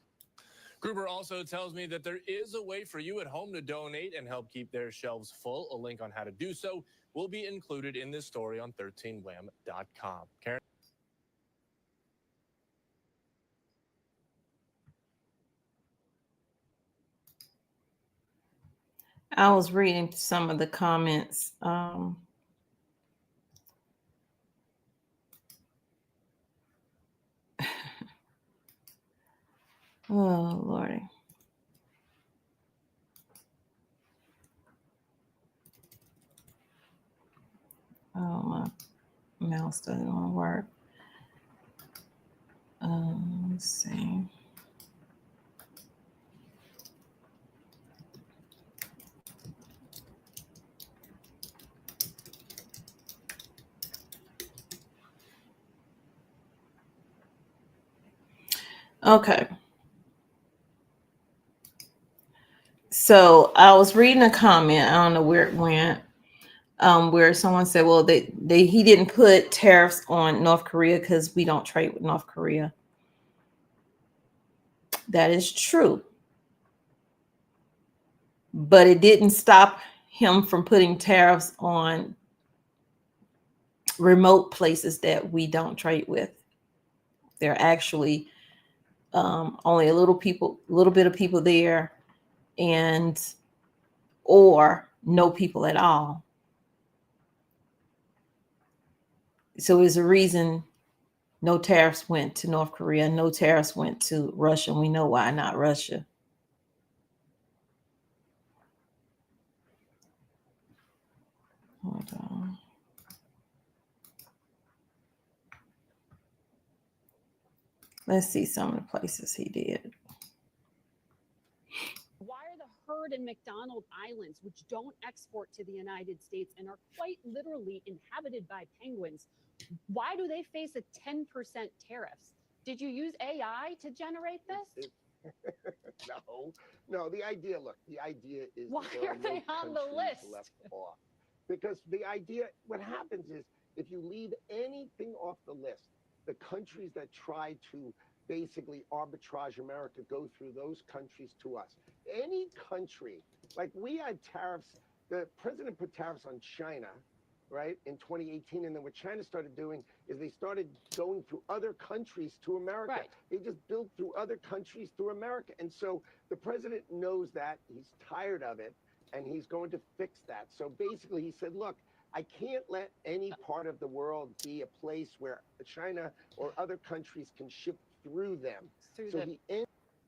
Gruber also tells me that there is a way for you at home to donate and help keep their shelves full. A link on how to do so will be included in this story on 13wham.com. Karen? I was reading some of the comments. Oh, Lordy. Oh, my mouse doesn't want to work. Let's see. Okay. So I was reading a comment. I don't know where it went. Where someone said, well, he didn't put tariffs on North Korea because we don't trade with North Korea. That is true. But it didn't stop him from putting tariffs on remote places that we don't trade with. There are actually only a little bit of people there, and or no people at all. So there's a reason no tariffs went to North Korea, no tariffs went to Russia. We know why not Russia. Hold on. Let's see some of the places he did. Why are the herd and McDonald Islands, which don't export to the United States and are quite literally inhabited by penguins, why do they face a 10% tariffs? Did you use AI to generate this? No, the idea is why there are no they on the countries list? left off. Because the idea, what happens is if you leave anything off the list, the countries that try to basically arbitrage America go through those countries to us. Any country, like we had tariffs, the president put tariffs on China, right, in 2018. And then what China started doing is they started going through other countries to America. Right. They just built through other countries through America. And so the president knows that. He's tired of it, and he's going to fix that. So basically, he said, look, I can't let any part of the world be a place where China or other countries can ship through them.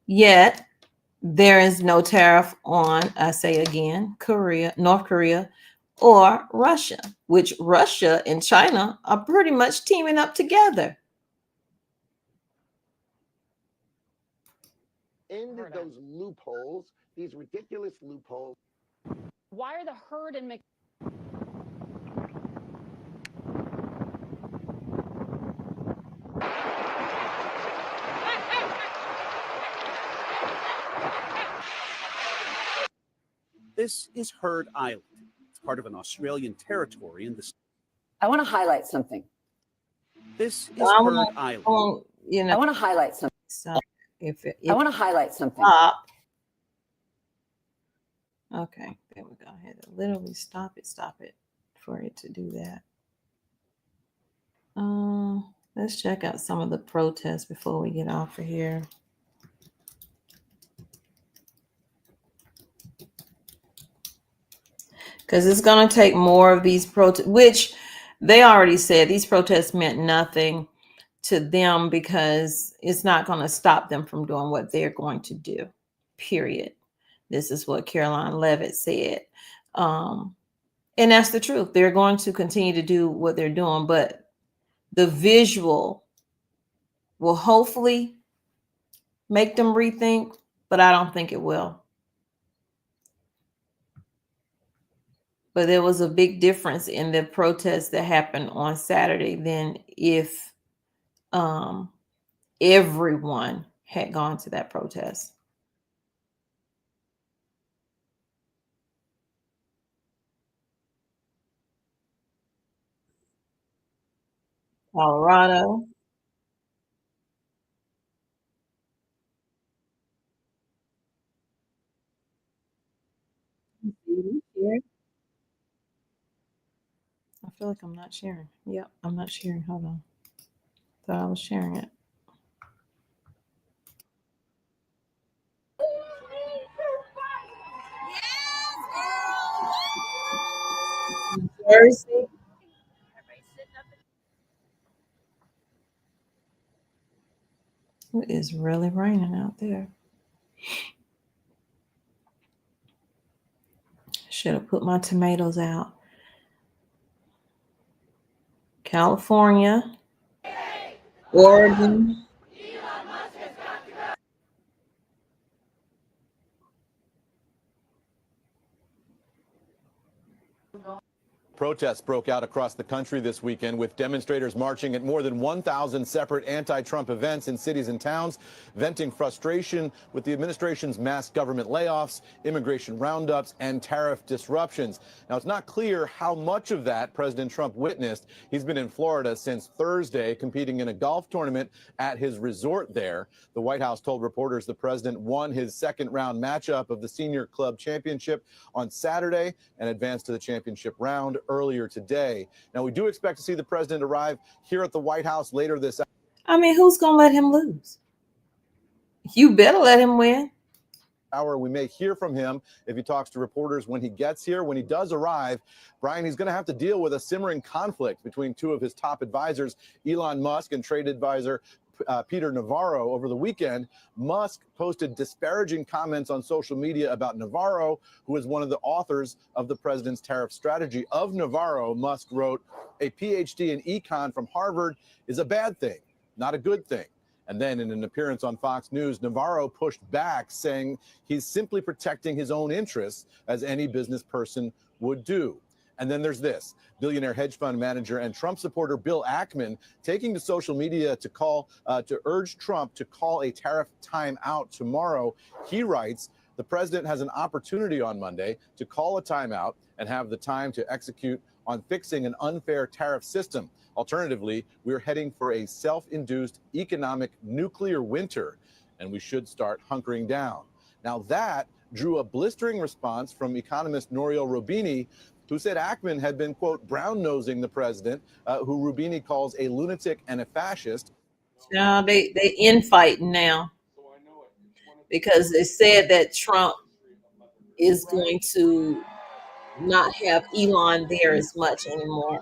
Yet there is no tariff on, I say again, North Korea, or Russia, which Russia and China are pretty much teaming up together. Ended those loopholes, these ridiculous loopholes. Why are the herd and This is Herd Island. It's part of an Australian territory in the. I want to highlight something. This is Herd Island. I want to highlight something. So I want to highlight something. Stop. Okay, there we go. I had to literally stop it for it to do that. Let's check out some of the protests before we get off of here. Because it's going to take more of these protests, which they already said these protests meant nothing to them because it's not going to stop them from doing what they're going to do, period. This is what Caroline Levitt said. And that's the truth. They're going to continue to do what they're doing, but the visual will hopefully make them rethink, but I don't think it will. But there was a big difference in the protests that happened on Saturday than if everyone had gone to that protest. Colorado. I feel like I'm not sharing. Yep, I'm not sharing. Hold on. Thought I was sharing it. Jersey. It is really raining out there. Should have put my tomatoes out. California, Oregon. Protests broke out across the country this weekend, with demonstrators marching at more than 1,000 separate anti-Trump events in cities and towns, venting frustration with the administration's mass government layoffs, immigration roundups, and tariff disruptions. Now, it's not clear how much of that President Trump witnessed. He's been in Florida since Thursday, competing in a golf tournament at his resort there. The White House told reporters the president won his second-round matchup of the Senior Club Championship on Saturday and advanced to the championship round earlier today. Now, we do expect to see the president arrive here at the White House later this hour. I mean, who's going to let him lose? You better let him win. We may hear from him if he talks to reporters when he gets here. When he does arrive, Brian, he's going to have to deal with a simmering conflict between two of his top advisors, Elon Musk and trade advisor Peter Navarro. Over the weekend, Musk posted disparaging comments on social media about Navarro, who is one of the authors of the president's tariff strategy. Of Navarro, Musk wrote, "A PhD in econ from Harvard is a bad thing, not a good thing." And then in an appearance on Fox News, Navarro pushed back, saying he's simply protecting his own interests, as any business person would do. And then there's this: billionaire hedge fund manager and Trump supporter Bill Ackman taking to social media to urge Trump to call a tariff timeout tomorrow. He writes, "The president has an opportunity on Monday to call a timeout and have the time to execute on fixing an unfair tariff system. Alternatively, we're heading for a self-induced economic nuclear winter, and we should start hunkering down." Now, that drew a blistering response from economist Nouriel Roubini, who said Ackman had been, quote, brown-nosing the president, who Roubini calls a lunatic and a fascist. Now they infighting now, because they said that Trump is going to not have Elon there as much anymore.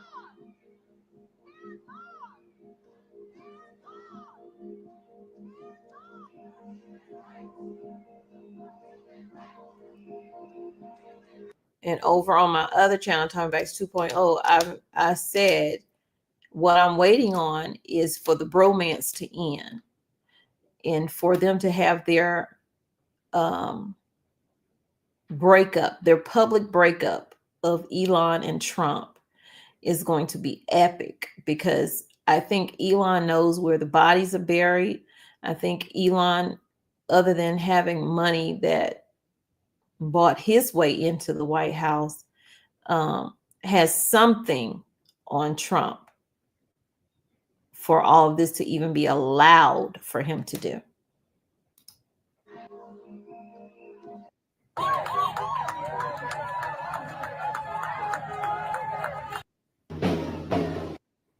And over on my other channel, TOMMYBITES 2.0, I said what I'm waiting on is for the bromance to end and for them to have their breakup, their public breakup of Elon and Trump is going to be epic, because I think Elon knows where the bodies are buried. I think Elon, other than having money that bought his way into the White House, has something on Trump for all of this to even be allowed for him to do.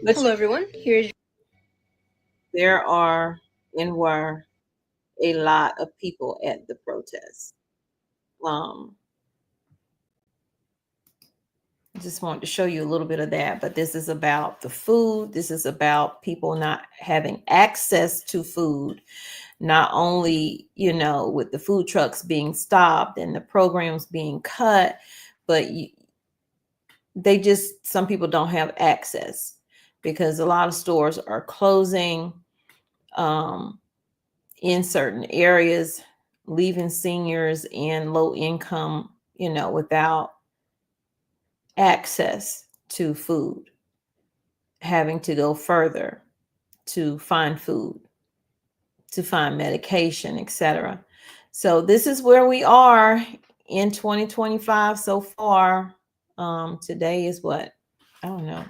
Hello, everyone. There are and were a lot of people at the protest. I just wanted to show you a little bit of that, but this is about the food. This is about people not having access to food, not only, with the food trucks being stopped and the programs being cut, but some people don't have access because a lot of stores are closing in certain areas, leaving seniors and low income, without access to food, having to go further to find food, to find medication, etc. So this is where we are in 2025 so far. Today is what? I don't know.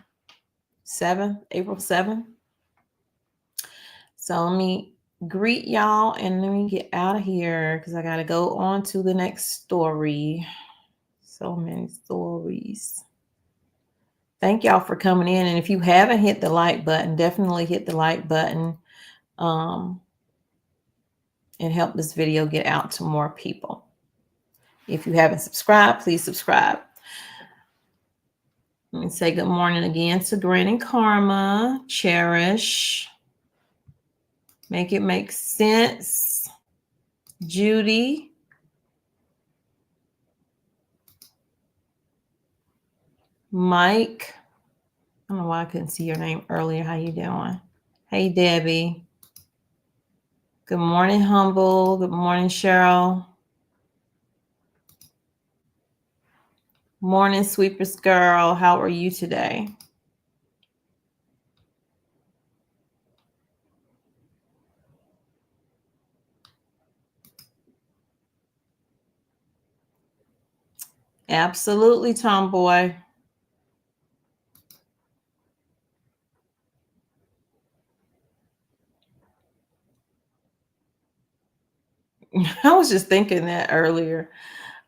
April 7th. So let me greet y'all and let me get out of here because I got to go on to the next story. So many stories. Thank y'all for coming in. And if you haven't hit the like button, definitely hit the like button and help this video get out to more people. If you haven't subscribed, please subscribe. Let me say good morning again to Granny Karma, Cherish, Make It Make Sense, Judy, Mike. I don't know why I couldn't see your name earlier. How you doing? Hey, Debbie. Good morning, Humble. Good morning, Cheryl. Morning, Sweepers girl. How are you today? Absolutely, tomboy. I was just thinking that earlier.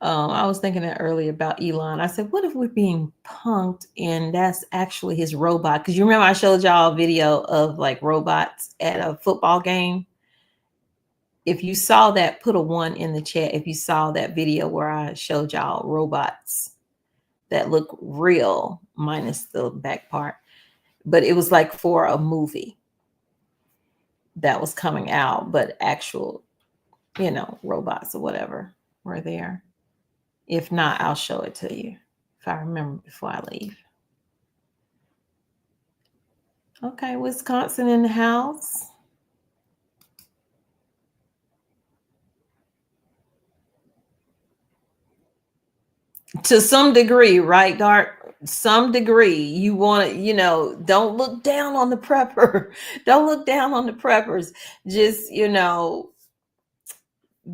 I was thinking that earlier about Elon. I said, what if we're being punked and that's actually his robot? Because you remember I showed y'all a video of like robots at a football game. If you saw that, put a 1 in the chat. If you saw that video where I showed y'all robots that look real, minus the back part. But it was like for a movie that was coming out, but actual, robots or whatever were there. If not, I'll show it to you if I remember before I leave. Okay, Wisconsin in the house. To some degree, right, Dart? Some degree, you want to, don't look down on the prepper. Don't look down on the preppers. Just,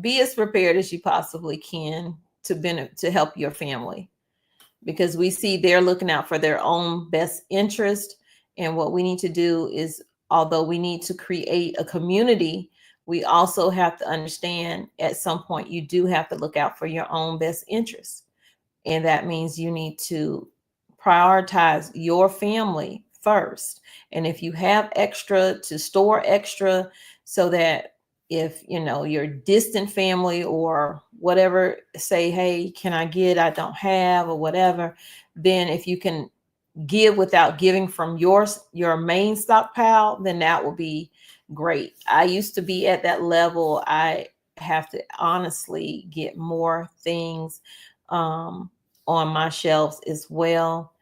be as prepared as you possibly can to help your family, because we see they're looking out for their own best interest. And what we need to do is, although we need to create a community, we also have to understand at some point you do have to look out for your own best interest. And that means you need to prioritize your family first. And if you have extra, to store extra, so that if your distant family or whatever say, hey, can I get, I don't have, or whatever, then if you can give without giving from your main stockpile, then that will be great. I used to be at that level. I have to honestly get more things on my shelves as well.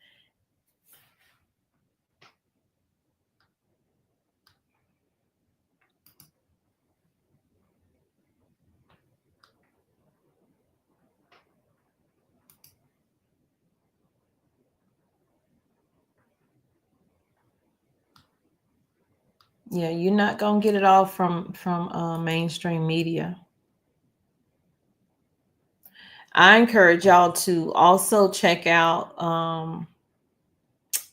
Yeah, you're not gonna get it all from mainstream media. I encourage y'all to also check out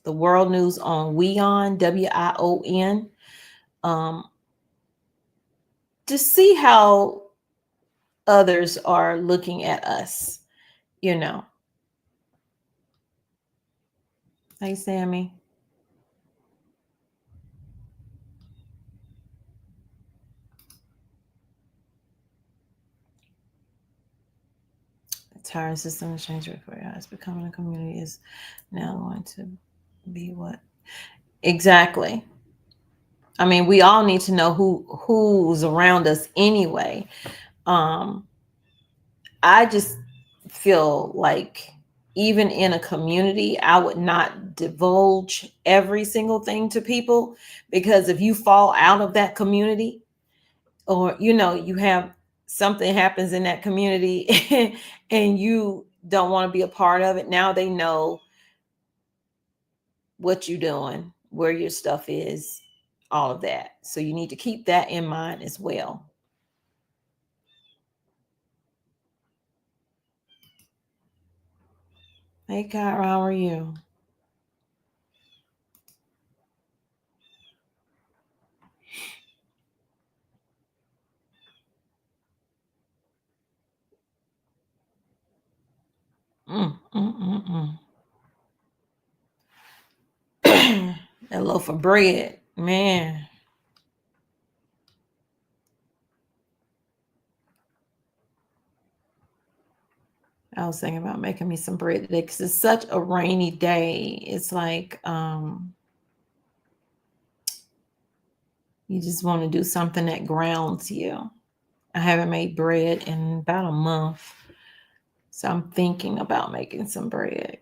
the world news on WION, WION, to see how others are looking at us. Hey, Sammy. The tariff system has changed for us. Becoming a community is now going to be what? Exactly. I mean, we all need to know who's around us anyway. I just feel like even in a community, I would not divulge every single thing to people, because if you fall out of that community, or you have something happens in that community and you don't want to be a part of it, now they know what you're doing, where your stuff is, all of that. So you need to keep that in mind as well. Hey, Kyra, how are you? That loaf of bread, man. I was thinking about making me some bread today because it's such a rainy day. It's like you just want to do something that grounds you. I haven't made bread in about a month, so I'm thinking about making some bread.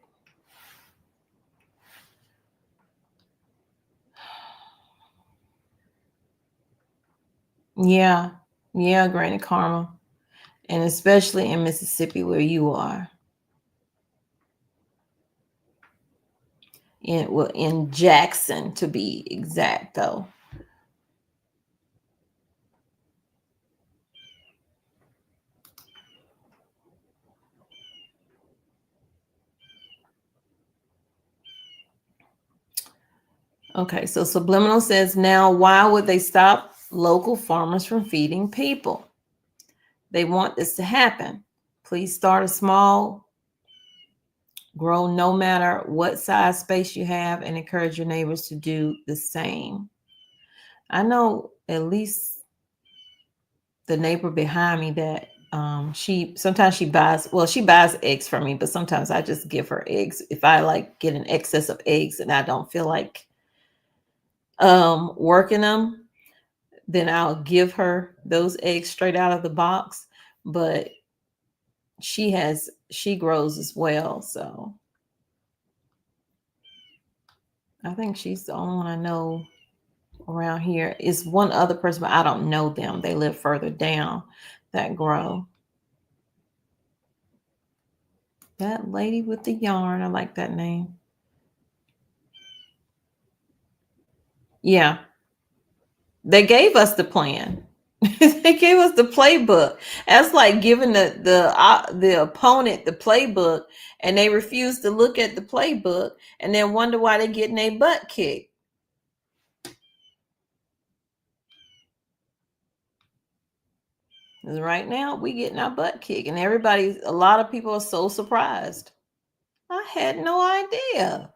Yeah, Granny Karma, and especially in Mississippi where you are. in Jackson to be exact, though. Okay, so Subliminal says, now why would they stop local farmers from feeding people? They want this to happen. Please start a small, grow no matter what size space you have, and encourage your neighbors to do the same. I know at least the neighbor behind me that sometimes she buys eggs from me, but sometimes I just give her eggs. If I like get an excess of eggs and I don't feel like working them, then I'll give her those eggs straight out of the box. But she grows as well, so I think she's the only one I know around here. Is one other person, but I don't know them. They live further down that grow. That lady with the yarn, I like that name. Yeah. They gave us the plan. They gave us the playbook. That's like giving the opponent the playbook, and they refuse to look at the playbook and then wonder why they're getting their butt kicked. Right now, we getting our butt kicked, and a lot of people are so surprised. I had no idea.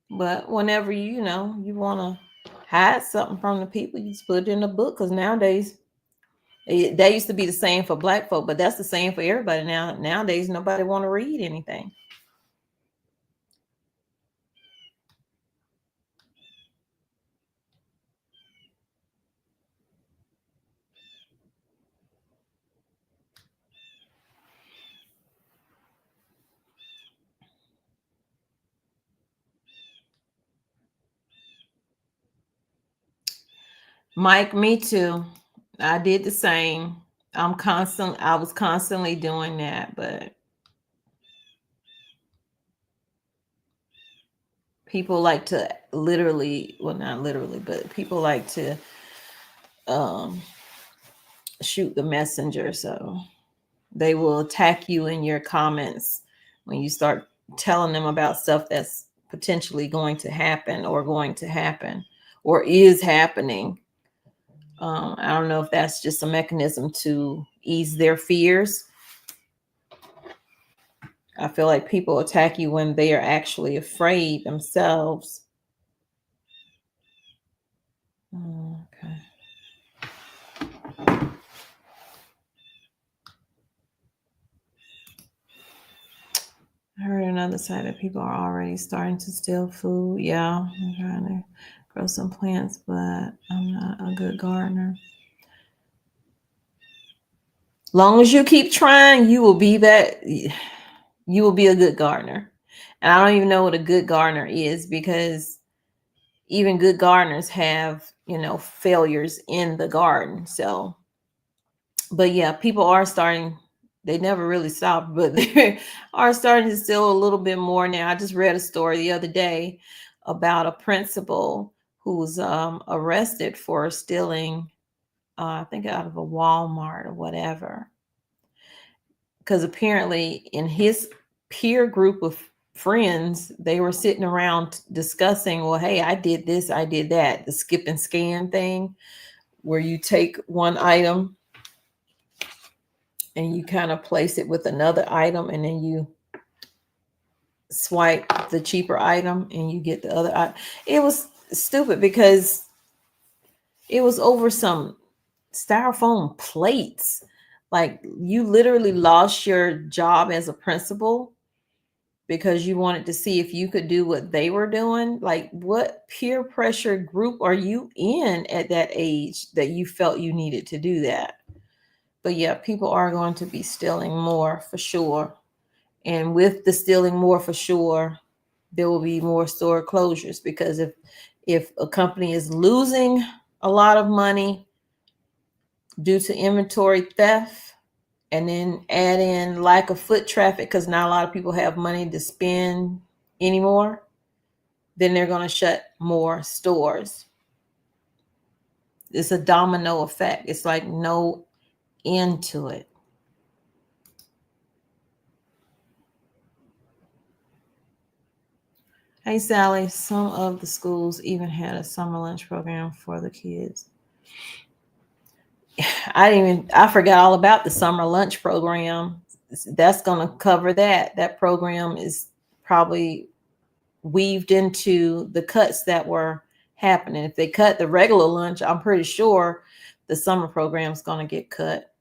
But whenever you want to hide something from the people, you just put it in a book. Because nowadays, that used to be the same for Black folk, but that's the same for everybody now. Nowadays, nobody want to read anything. Mike, me too. I did the same. I was constantly doing that, but people like to not literally, but people like to shoot the messenger. So they will attack you in your comments when you start telling them about stuff that's potentially going to happen or is happening. I don't know if that's just a mechanism to ease their fears. I feel like people attack you when they are actually afraid themselves. Okay. I heard another side that people are already starting to steal food. Yeah, I'm trying to grow some plants, but I'm not a good gardener. Long as you keep trying, you will be a good gardener. And I don't even know what a good gardener is, because even good gardeners have, failures in the garden. So, but yeah, people are starting, they never really stopped, but they are starting to steal a little bit more now. I just read a story the other day about a principal who was arrested for stealing, I think out of a Walmart or whatever. Because apparently in his peer group of friends, they were sitting around discussing, well, hey, I did this, I did that, the skip and scan thing, where you take one item and you kind of place it with another item, and then you swipe the cheaper item and you get the other item. It was stupid because it was over some styrofoam plates. Like, you literally lost your job as a principal because you wanted to see if you could do what they were doing. Like, what peer pressure group are you in at that age that you felt you needed to do that? But yeah, people are going to be stealing more for sure. And with the stealing more for sure, there will be more store closures, because if a company is losing a lot of money due to inventory theft, and then add in lack of foot traffic, because not a lot of people have money to spend anymore, then they're going to shut more stores. It's a domino effect. It's like no end to it. Hey, Sally, some of the schools even had a summer lunch program for the kids. I forgot all about the summer lunch program. That's going to cover that. That program is probably weaved into the cuts that were happening. If they cut the regular lunch, I'm pretty sure the summer program is going to get cut.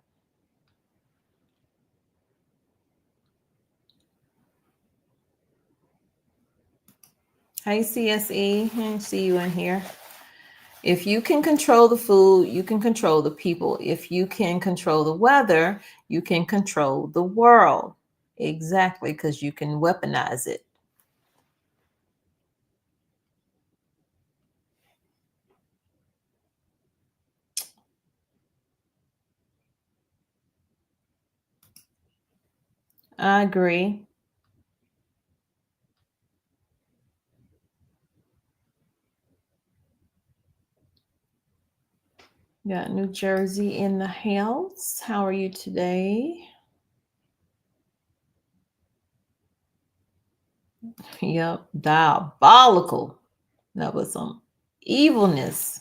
Hey, CSE, I see you in here. If you can control the food, you can control the people. If you can control the weather, you can control the world. Exactly, because you can weaponize it. I agree. Got New Jersey in the house. How are you today? Yep, diabolical. That was some evilness.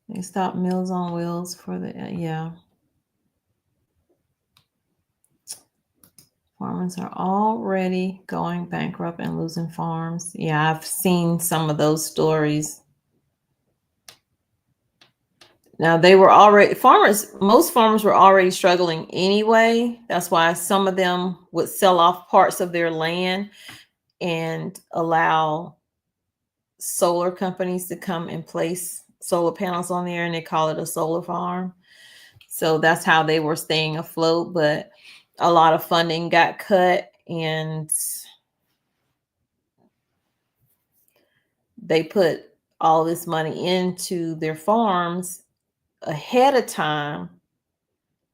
They stopped Meals on Wheels for the, yeah. Farmers are already going bankrupt and losing farms. Yeah, I've seen some of those stories. Now they were already most farmers were already struggling anyway. That's why some of them would sell off parts of their land and allow solar companies to come and place solar panels on there, and they call it a solar farm. So that's how they were staying afloat. But a lot of funding got cut, and they put all this money into their farms ahead of time,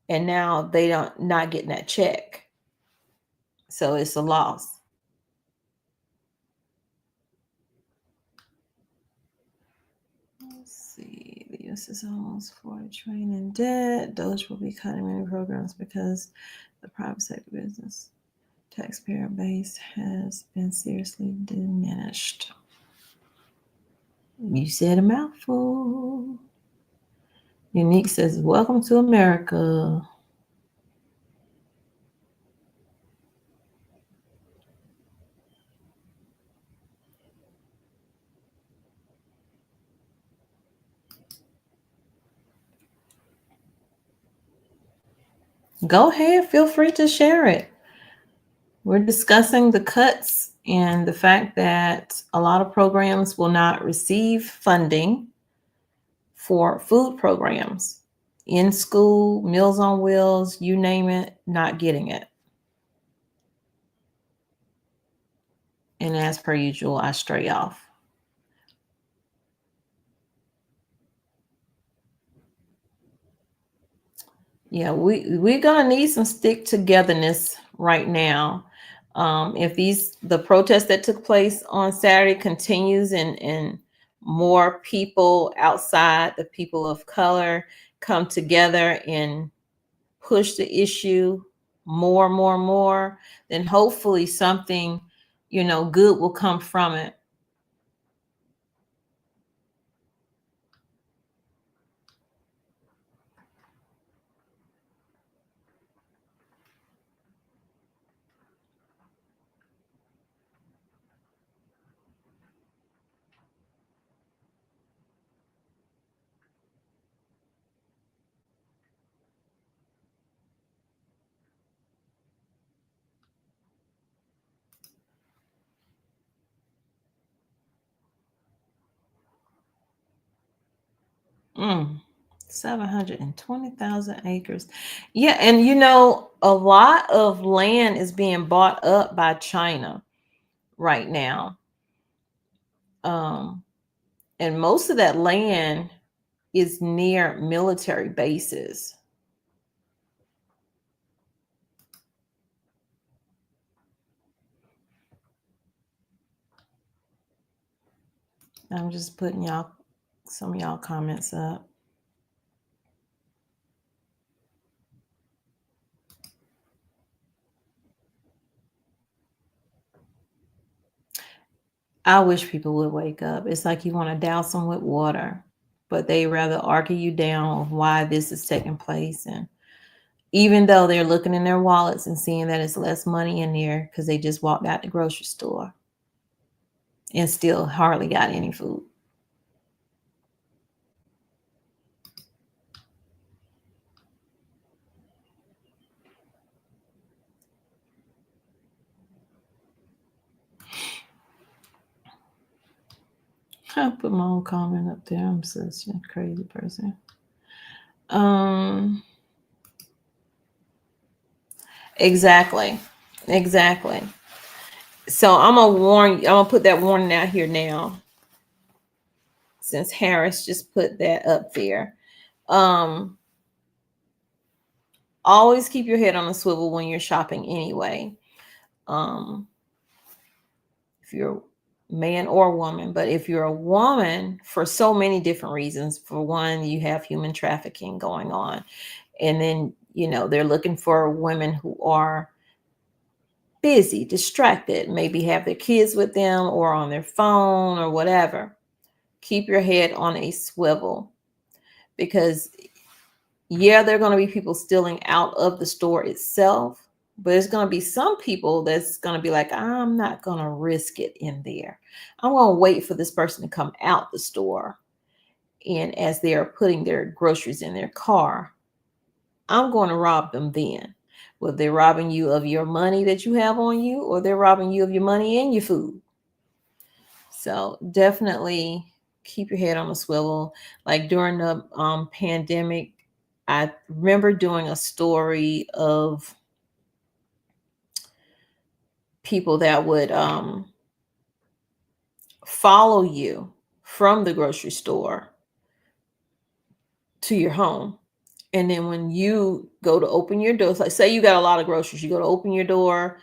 and now they don't not getting that check. So it's a loss. Let's see. The U.S. is almost for training debt. Doge will be cutting many programs because the private sector business taxpayer base has been seriously diminished. You said a mouthful. Unique says, "Welcome to America." Go ahead, feel free to share it. We're discussing the cuts and the fact that a lot of programs will not receive funding for food programs. In school, Meals on Wheels, you name it, not getting it. And as per usual, I stray off. Yeah, we're gonna need some stick togetherness right now. If the protest that took place on Saturday continues and more people outside, the people of color, come together and push the issue more, then hopefully something, good will come from it. Mm. 720,000 acres. Yeah, and a lot of land is being bought up by China right now. And most of that land is near military bases. I'm just putting some of y'all comments up. I wish people would wake up. It's like you want to douse them with water, but they rather argue you down of why this is taking place. And even though they're looking in their wallets and seeing that it's less money in there because they just walked out the grocery store and still hardly got any food. I put my own comment up there. I'm such a crazy person. Exactly. So I'm gonna put that warning out here now, since Harris just put that up there. Always keep your head on a swivel when you're shopping anyway. If you're a man or woman, but if you're a woman, for so many different reasons. For one, you have human trafficking going on. And then, they're looking for women who are busy, distracted, maybe have their kids with them or on their phone or whatever. Keep your head on a swivel, because there are going to be people stealing out of the store itself, but there's going to be some people that's going to be like, I'm not going to risk it in there. I'm going to wait for this person to come out the store. And as they are putting their groceries in their car, I'm going to rob them then. Whether they're robbing you of your money that you have on you, or they're robbing you of your money and your food. So definitely keep your head on a swivel. Like during the pandemic, I remember doing a story of people that would follow you from the grocery store to your home. And then when you go to open your door, like say you got a lot of groceries, you go to open your door,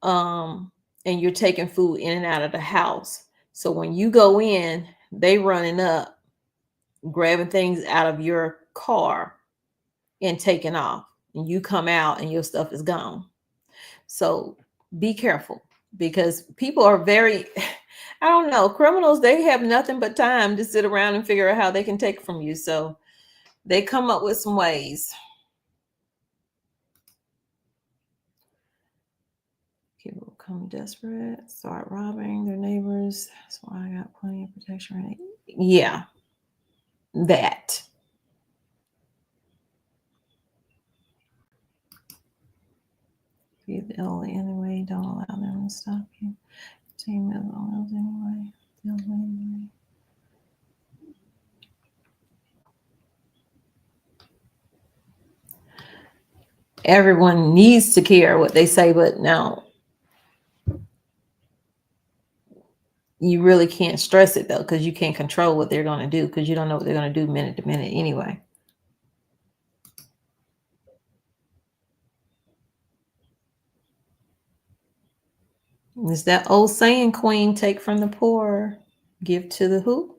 and you're taking food in and out of the house. So when you go in, they running up, grabbing things out of your car and taking off. And you come out and your stuff is gone. So be careful, because people are very, I don't know, criminals, they have nothing but time to sit around and figure out how they can take from you. So they come up with some ways. People become desperate, start robbing their neighbors. That's why I got plenty of protection right now. Yeah, that. Be the only anyway, don't allow them to stop you. Team oils anyway. Anyway. Everyone needs to care what they say, but now you really can't stress it though, because you can't control what they're going to do, because you don't know what they're going to do minute to minute anyway. It's that old saying, Queen, take from the poor, give to the who?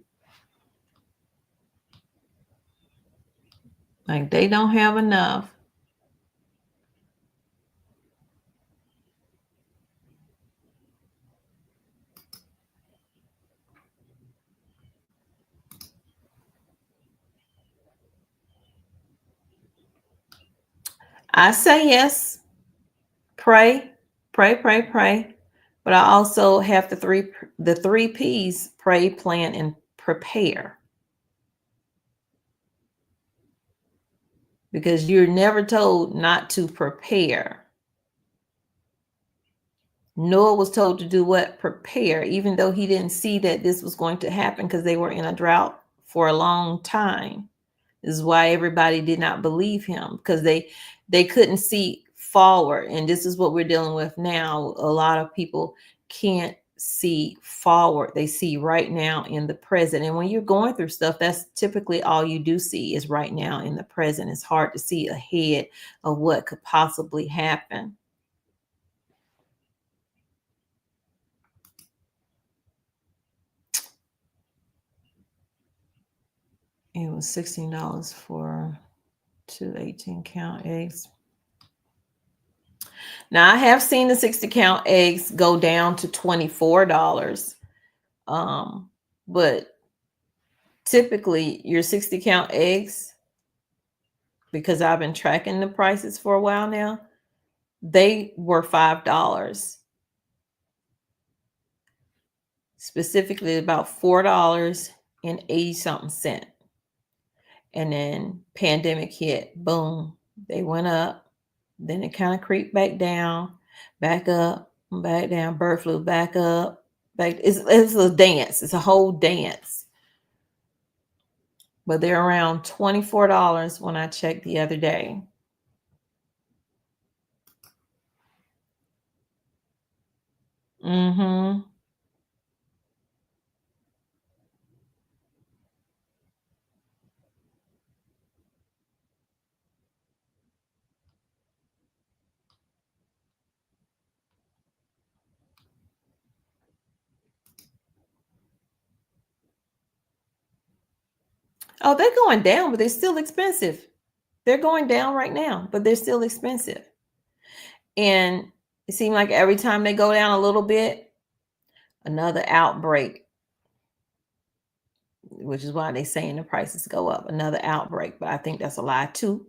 Like they don't have enough. I say yes. Pray, pray, pray, pray. But I also have the three P's: pray, plan, and prepare. Because you're never told not to prepare. Noah was told to do what? Prepare, even though he didn't see that this was going to happen, because they were in a drought for a long time. This is why everybody did not believe him, because they couldn't see forward. And this is what we're dealing with now. A lot of people can't see forward. They see right now in the present. And when you're going through stuff, that's typically all you do see is right now in the present. It's hard to see ahead of what could possibly happen. It was $16 for 2 18-count eggs. Now I have seen the 60-count eggs go down to $24. But typically your 60-count eggs, because I've been tracking the prices for a while now, they were $5. Specifically about $4.80-something. And then pandemic hit, boom, they went up. Then it kind of creeped back down, back up, back down, bird flu, back up, back. It's a dance. It's a whole dance. But they're around $24 when I checked the other day. Mm-hmm. Oh, they're going down, but they're still expensive. They're going down right now, but they're still expensive. And it seems like every time they go down a little bit, another outbreak, which is why they're saying the prices go up. Another outbreak, but I think that's a lie too.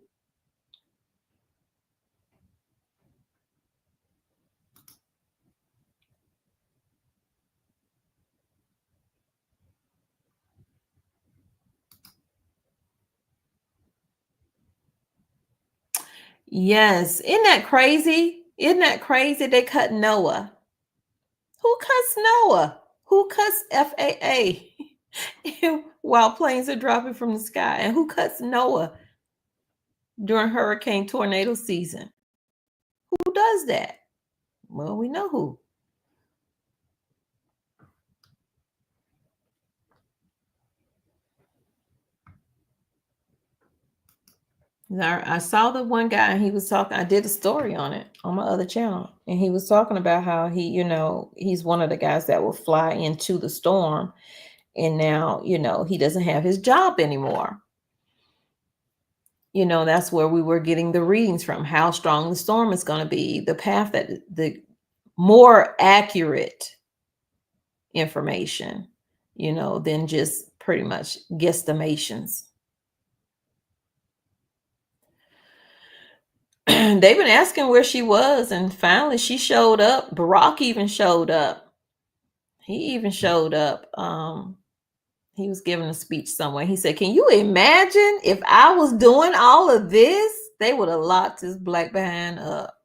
Yes. Isn't that crazy? Isn't that crazy? They cut Noah. Who cuts Noah? Who cuts FAA while planes are dropping from the sky? And who cuts Noah during hurricane tornado season? Who does that? Well, we know who. I saw the one guy, and he was talking. I did a story on it on my other channel, and he was talking about how he's one of the guys that will fly into the storm, and now, he doesn't have his job anymore. That's where we were getting the readings from, how strong the storm is going to be, the path, that the more accurate information, than just pretty much guesstimations. They've been asking where she was, and finally she showed up. Barack even showed up. He even showed up. He was giving a speech somewhere. He said, "Can you imagine if I was doing all of this? They would have locked his black behind up.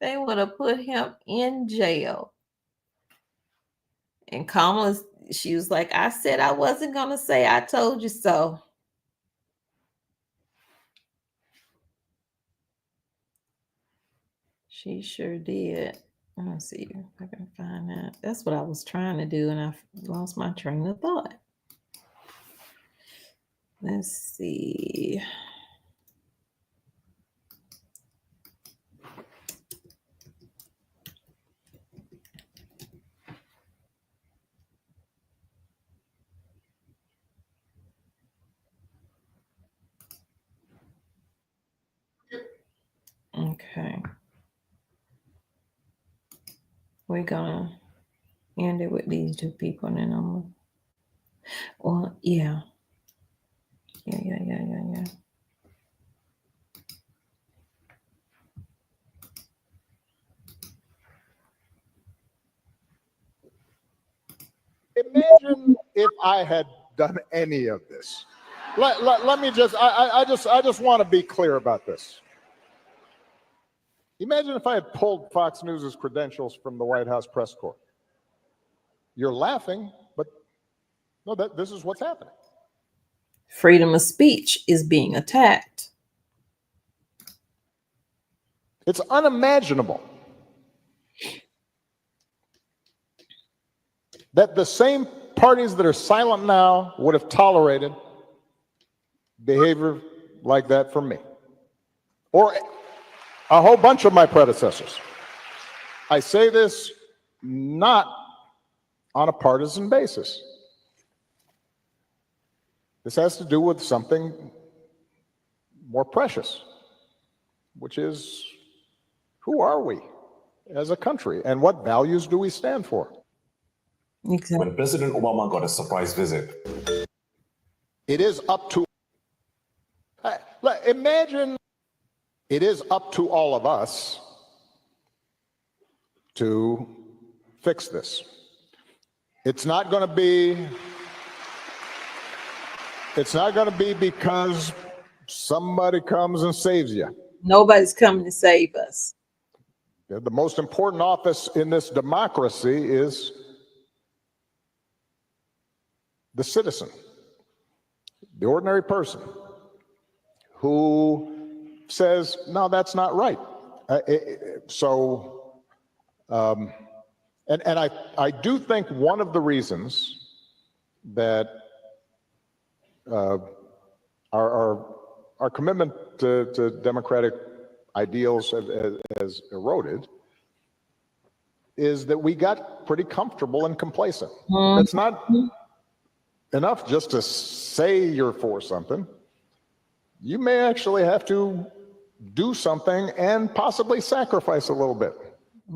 They would have put him in jail." And Kamala, she was like, "I said I wasn't going to say I told you so." She sure did. Let's see if I can find that. That's what I was trying to do, and I lost my train of thought. Let's see. Okay. We're gonna end it with these two people, and then yeah. Imagine if I had done any of this. Let me just, I just want to be clear about this. Imagine if I had pulled Fox News' credentials from the White House press corps. You're laughing, but no, this is what's happening. Freedom of speech is being attacked. It's unimaginable that the same parties that are silent now would have tolerated behavior like that from me, or a whole bunch of my predecessors. I say this not on a partisan basis. This has to do with something more precious, which is, who are we as a country and what values do we stand for? Exactly. When President Obama got a surprise visit, It is up to, imagine, it is up to all of us to fix this. It's not going to be because somebody comes and saves you. Nobody's coming to save us. The most important office in this democracy is the citizen, the ordinary person who says, no, that's not right. And I do think one of the reasons that our commitment to democratic ideals has eroded is that we got pretty comfortable and complacent. It's not enough just to say you're for something. You may actually have to do something and possibly sacrifice a little bit.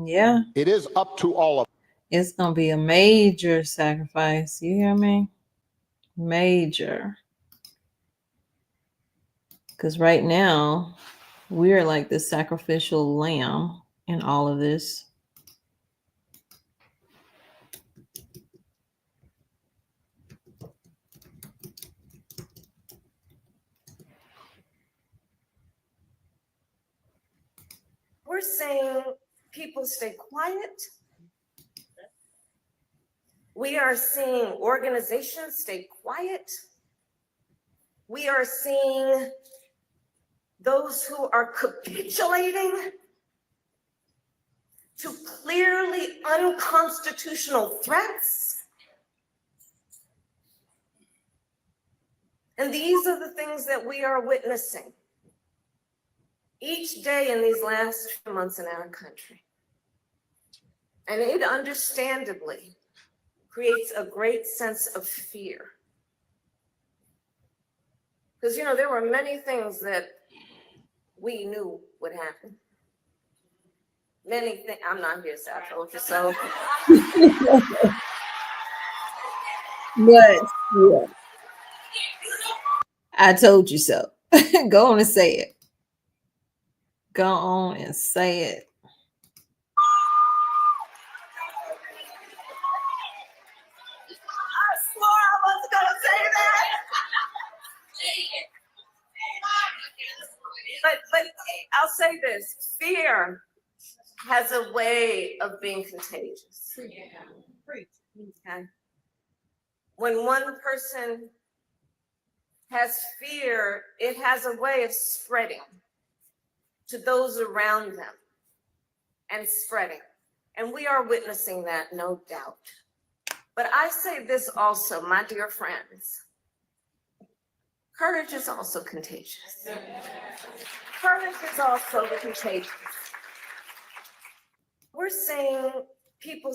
Yeah. It is up to all of us. It's going to be a major sacrifice. You hear me? Major. Because right now, we're like the sacrificial lamb in all of this. We're saying people stay quiet. We are seeing organizations stay quiet. We are seeing those who are capitulating to clearly unconstitutional threats. And these are the things that we are witnessing each day in these last few months in our country. And it understandably creates a great sense of fear. Because, you know, there were many things that we knew would happen. Many things, I'm not here, so I told you so. But, yeah. I told you so. Go on and say it. Go on and say it. I swore I wasn't gonna say that. But I'll say this: fear has a way of being contagious. Okay. When one person has fear, it has a way of spreading to those around them and spreading. And we are witnessing that, no doubt. But I say this also, my dear friends, courage is also contagious. Courage is also contagious. We're saying people.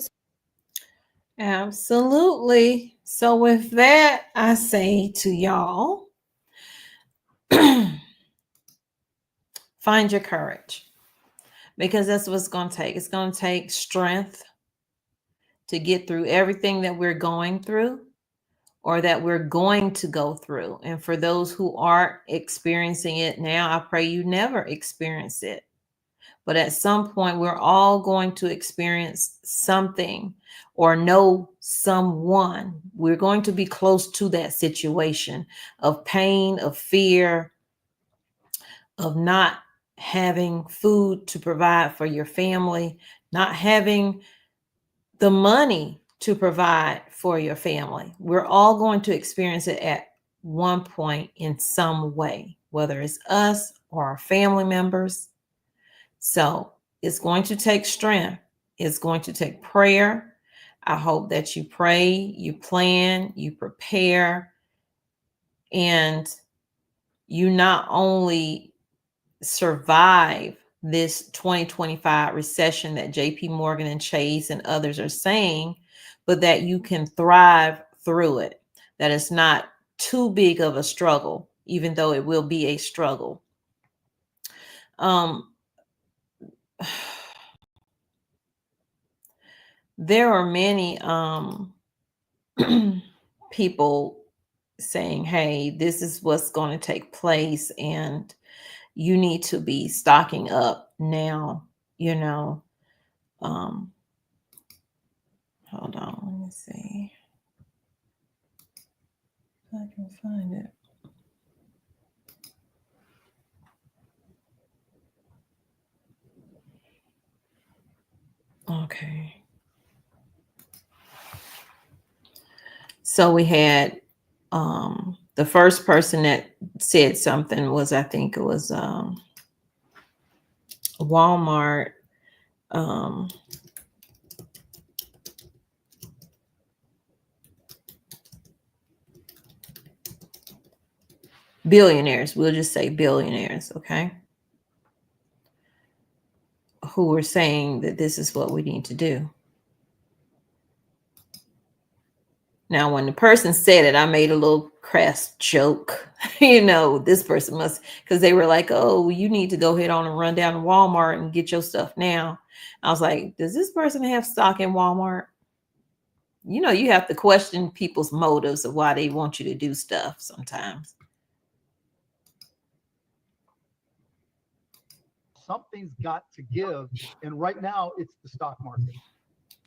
Absolutely. So with that, I say to y'all, find your courage, because that's what it's going to take. It's going to take strength to get through everything that we're going through or that we're going to go through. And for those who are experiencing it now, I pray you never experience it. But at some point, we're all going to experience something or know someone. We're going to be close to that situation of pain, of fear, of not having food to provide for your family, not having the money to provide for your family. We're all going to experience it at one point in some way, whether it's us or our family members. So it's going to take strength. It's going to take prayer. I hope that you pray, you plan, you prepare, and you not only survive this 2025 recession that JP Morgan and Chase and others are saying, but that you can thrive through it. That it's not too big of a struggle, even though it will be a struggle. There are many people saying, hey, this is what's going to take place, and you need to be stocking up now, you know. Hold on, let me see if I can find it. Okay. So we had the first person that said something was, I think it was Walmart. Billionaires, we'll just say billionaires, okay, who were saying that this is what we need to do. Now, when the person said it, I made a little crass joke. You know, this person must, because they were like, oh, you need to go ahead on and run down to Walmart and get your stuff now. I was like, does this person have stock in Walmart? You know, you have to question people's motives of why they want you to do stuff sometimes. Something's got to give. And right now, it's the stock market.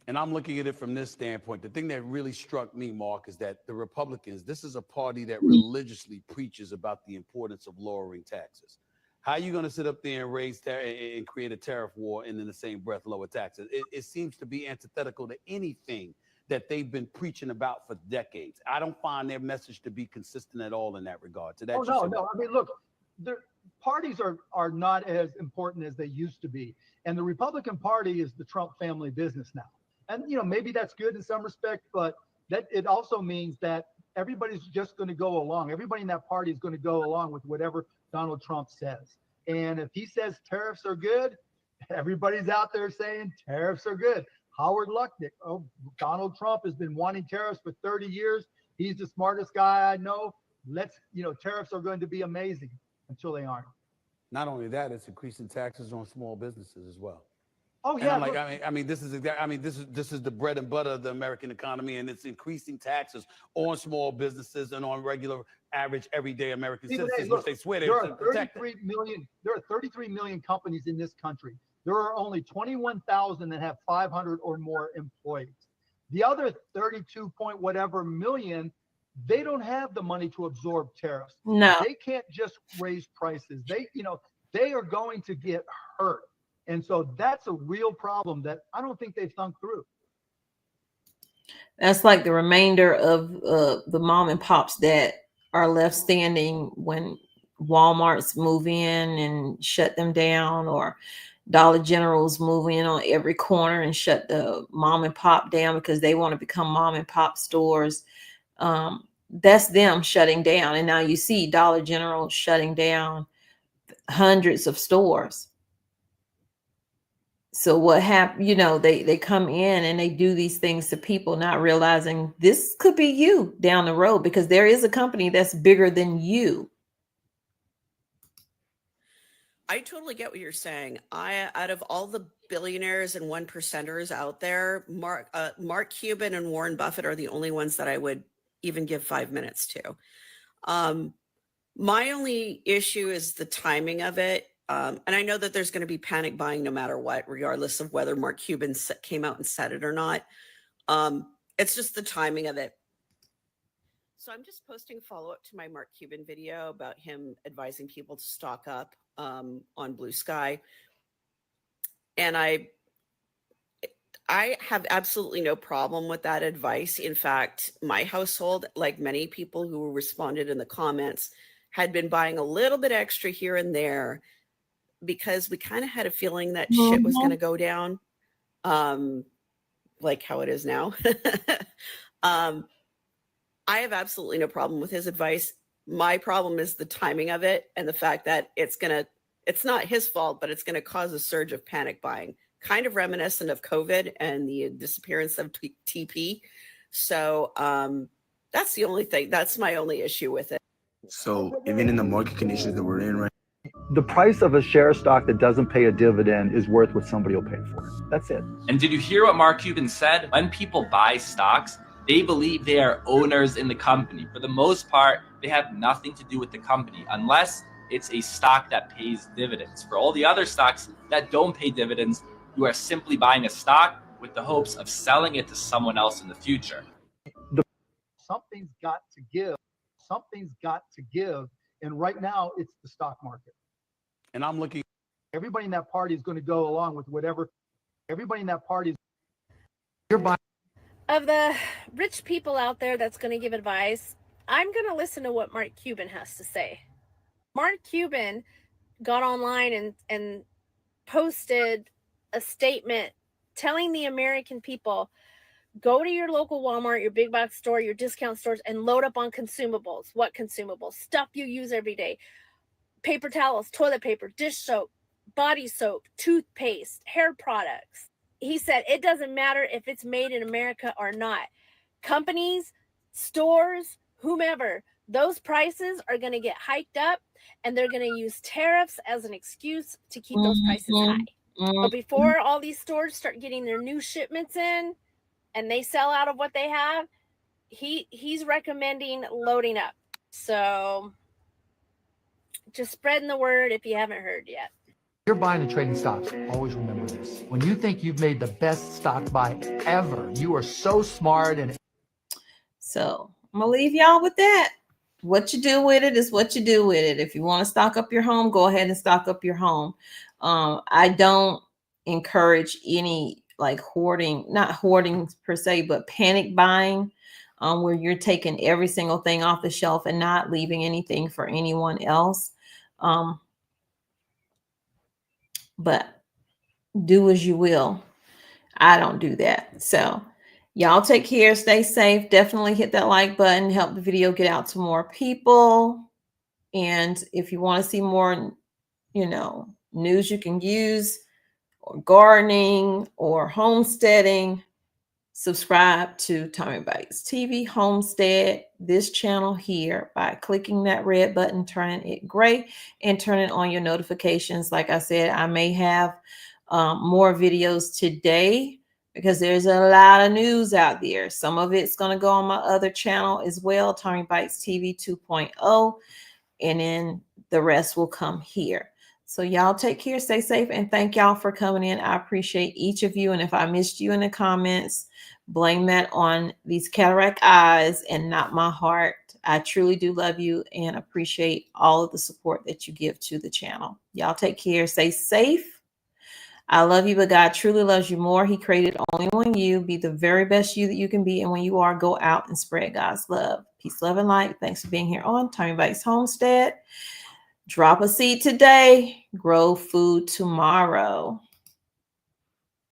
And I'm looking at it from this standpoint. The thing that really struck me, Mark, is that the Republicans, this is a party that religiously preaches about the importance of lowering taxes. How are you going to sit up there and raise and create a tariff war and in the same breath lower taxes? It seems to be antithetical to anything that they've been preaching about for decades. I don't find their message to be consistent at all in that regard. So that's no. I mean, look, the parties are not as important as they used to be. And the Republican Party is the Trump family business now. And, you know, maybe that's good in some respect, but that it also means that everybody's just going to go along. Everybody in that party is going to go along with whatever Donald Trump says. And if he says tariffs are good, everybody's out there saying tariffs are good. Howard Lutnick, oh, Donald Trump has been wanting tariffs for 30 years. He's the smartest guy I know. Tariffs are going to be amazing until they aren't. Not only that, it's increasing taxes on small businesses as well. Oh yeah, and I'm like, this is the bread and butter of the American economy, and it's increasing taxes on small businesses and on regular, average, everyday American citizens, which they swear there they're are protecting. 33 million companies in this country. There are only 21,000 that have 500 or more employees. The other 32 point whatever million, they don't have the money to absorb tariffs. No, they can't just raise prices. They are going to get hurt. And so that's a real problem that I don't think they've thunk through. That's like the remainder of the mom and pops that are left standing when Walmart's move in and shut them down, or Dollar General's move in on every corner and shut the mom and pop down because they want to become mom and pop stores. That's them shutting down. And now you see Dollar General shutting down hundreds of stores. So what happened, they come in and they do these things to people, not realizing this could be you down the road, because there is a company that's bigger than you. I totally get what you're saying. Out of all the billionaires and 1%ers out there, Mark Cuban and Warren Buffett are the only ones that I would even give 5 minutes to. My only issue is the timing of it. And I know that there's going to be panic buying no matter what, regardless of whether Mark Cuban came out and said it or not. It's just the timing of it. So I'm just posting follow-up to my Mark Cuban video about him advising people to stock up on Blue Sky. And I have absolutely no problem with that advice. In fact, my household, like many people who responded in the comments, had been buying a little bit extra here and there because we kind of had a feeling that shit was going to go down, like how it is now. I have absolutely no problem with his advice. My problem is the timing of it and the fact that it's not his fault, but it's going to cause a surge of panic buying, kind of reminiscent of COVID and the disappearance of TP. So That's the only thing. That's my only issue with it. So even in the market conditions that we're in right The price of a share stock that doesn't pay a dividend is worth what somebody will pay for it. That's it. And did you hear what Mark Cuban said? When people buy stocks, they believe they are owners in the company. For the most part, they have nothing to do with the company unless it's a stock that pays dividends. For all the other stocks that don't pay dividends, you are simply buying a stock with the hopes of selling it to someone else in the future. Something's got to give. Something's got to give. And right now, it's the stock market. And I'm looking. Everybody in that party is going to go along with whatever. Everybody in that party. Of the rich people out there that's going to give advice, I'm going to listen to what Mark Cuban has to say. Mark Cuban got online and posted a statement telling the American people, go to your local Walmart, your big box store, your discount stores, and load up on consumables. What consumables? Stuff you use every day. Paper towels, toilet paper, dish soap, body soap, toothpaste, hair products. He said it doesn't matter if it's made in America or not. Companies, stores, whomever, those prices are going to get hiked up, and they're going to use tariffs as an excuse to keep those prices high. But before all these stores start getting their new shipments in and they sell out of what they have, he's recommending loading up. So just spreading the word if you haven't heard yet. You're buying and trading stocks. Always remember this. When you think you've made the best stock buy ever, you are so smart. And so I'm gonna leave y'all with that. What you do with it is what you do with it. If you want to stock up your home, go ahead and stock up your home. I don't encourage any like hoarding, not hoarding per se, but panic buying, where you're taking every single thing off the shelf and not leaving anything for anyone else. But do as you will. I don't do that. So y'all take care, stay safe. Definitely hit that like button, help the video get out to more people. And if you want to see more, news you can use, or gardening or homesteading, subscribe to Tommy Bites TV Homestead, this channel here, by clicking that red button, turning it gray, and turning on your notifications. Like I said, I may have more videos today because there's a lot of news out there. Some of it's going to go on my other channel as well, Tommy Bites TV 2.0, and then the rest will come here. So y'all take care, stay safe, and thank y'all for coming in. I appreciate each of you. And if I missed you in the comments, blame that on these cataract eyes and not my heart. I truly do love you and appreciate all of the support that you give to the channel. Y'all take care, stay safe. I love you, but God truly loves you more. He created only one you. Be the very best you that you can be. And when you are, go out and spread God's love. Peace, love, and light. Thanks for being here on Tommy Bites Homestead. Drop a seed today, grow food tomorrow.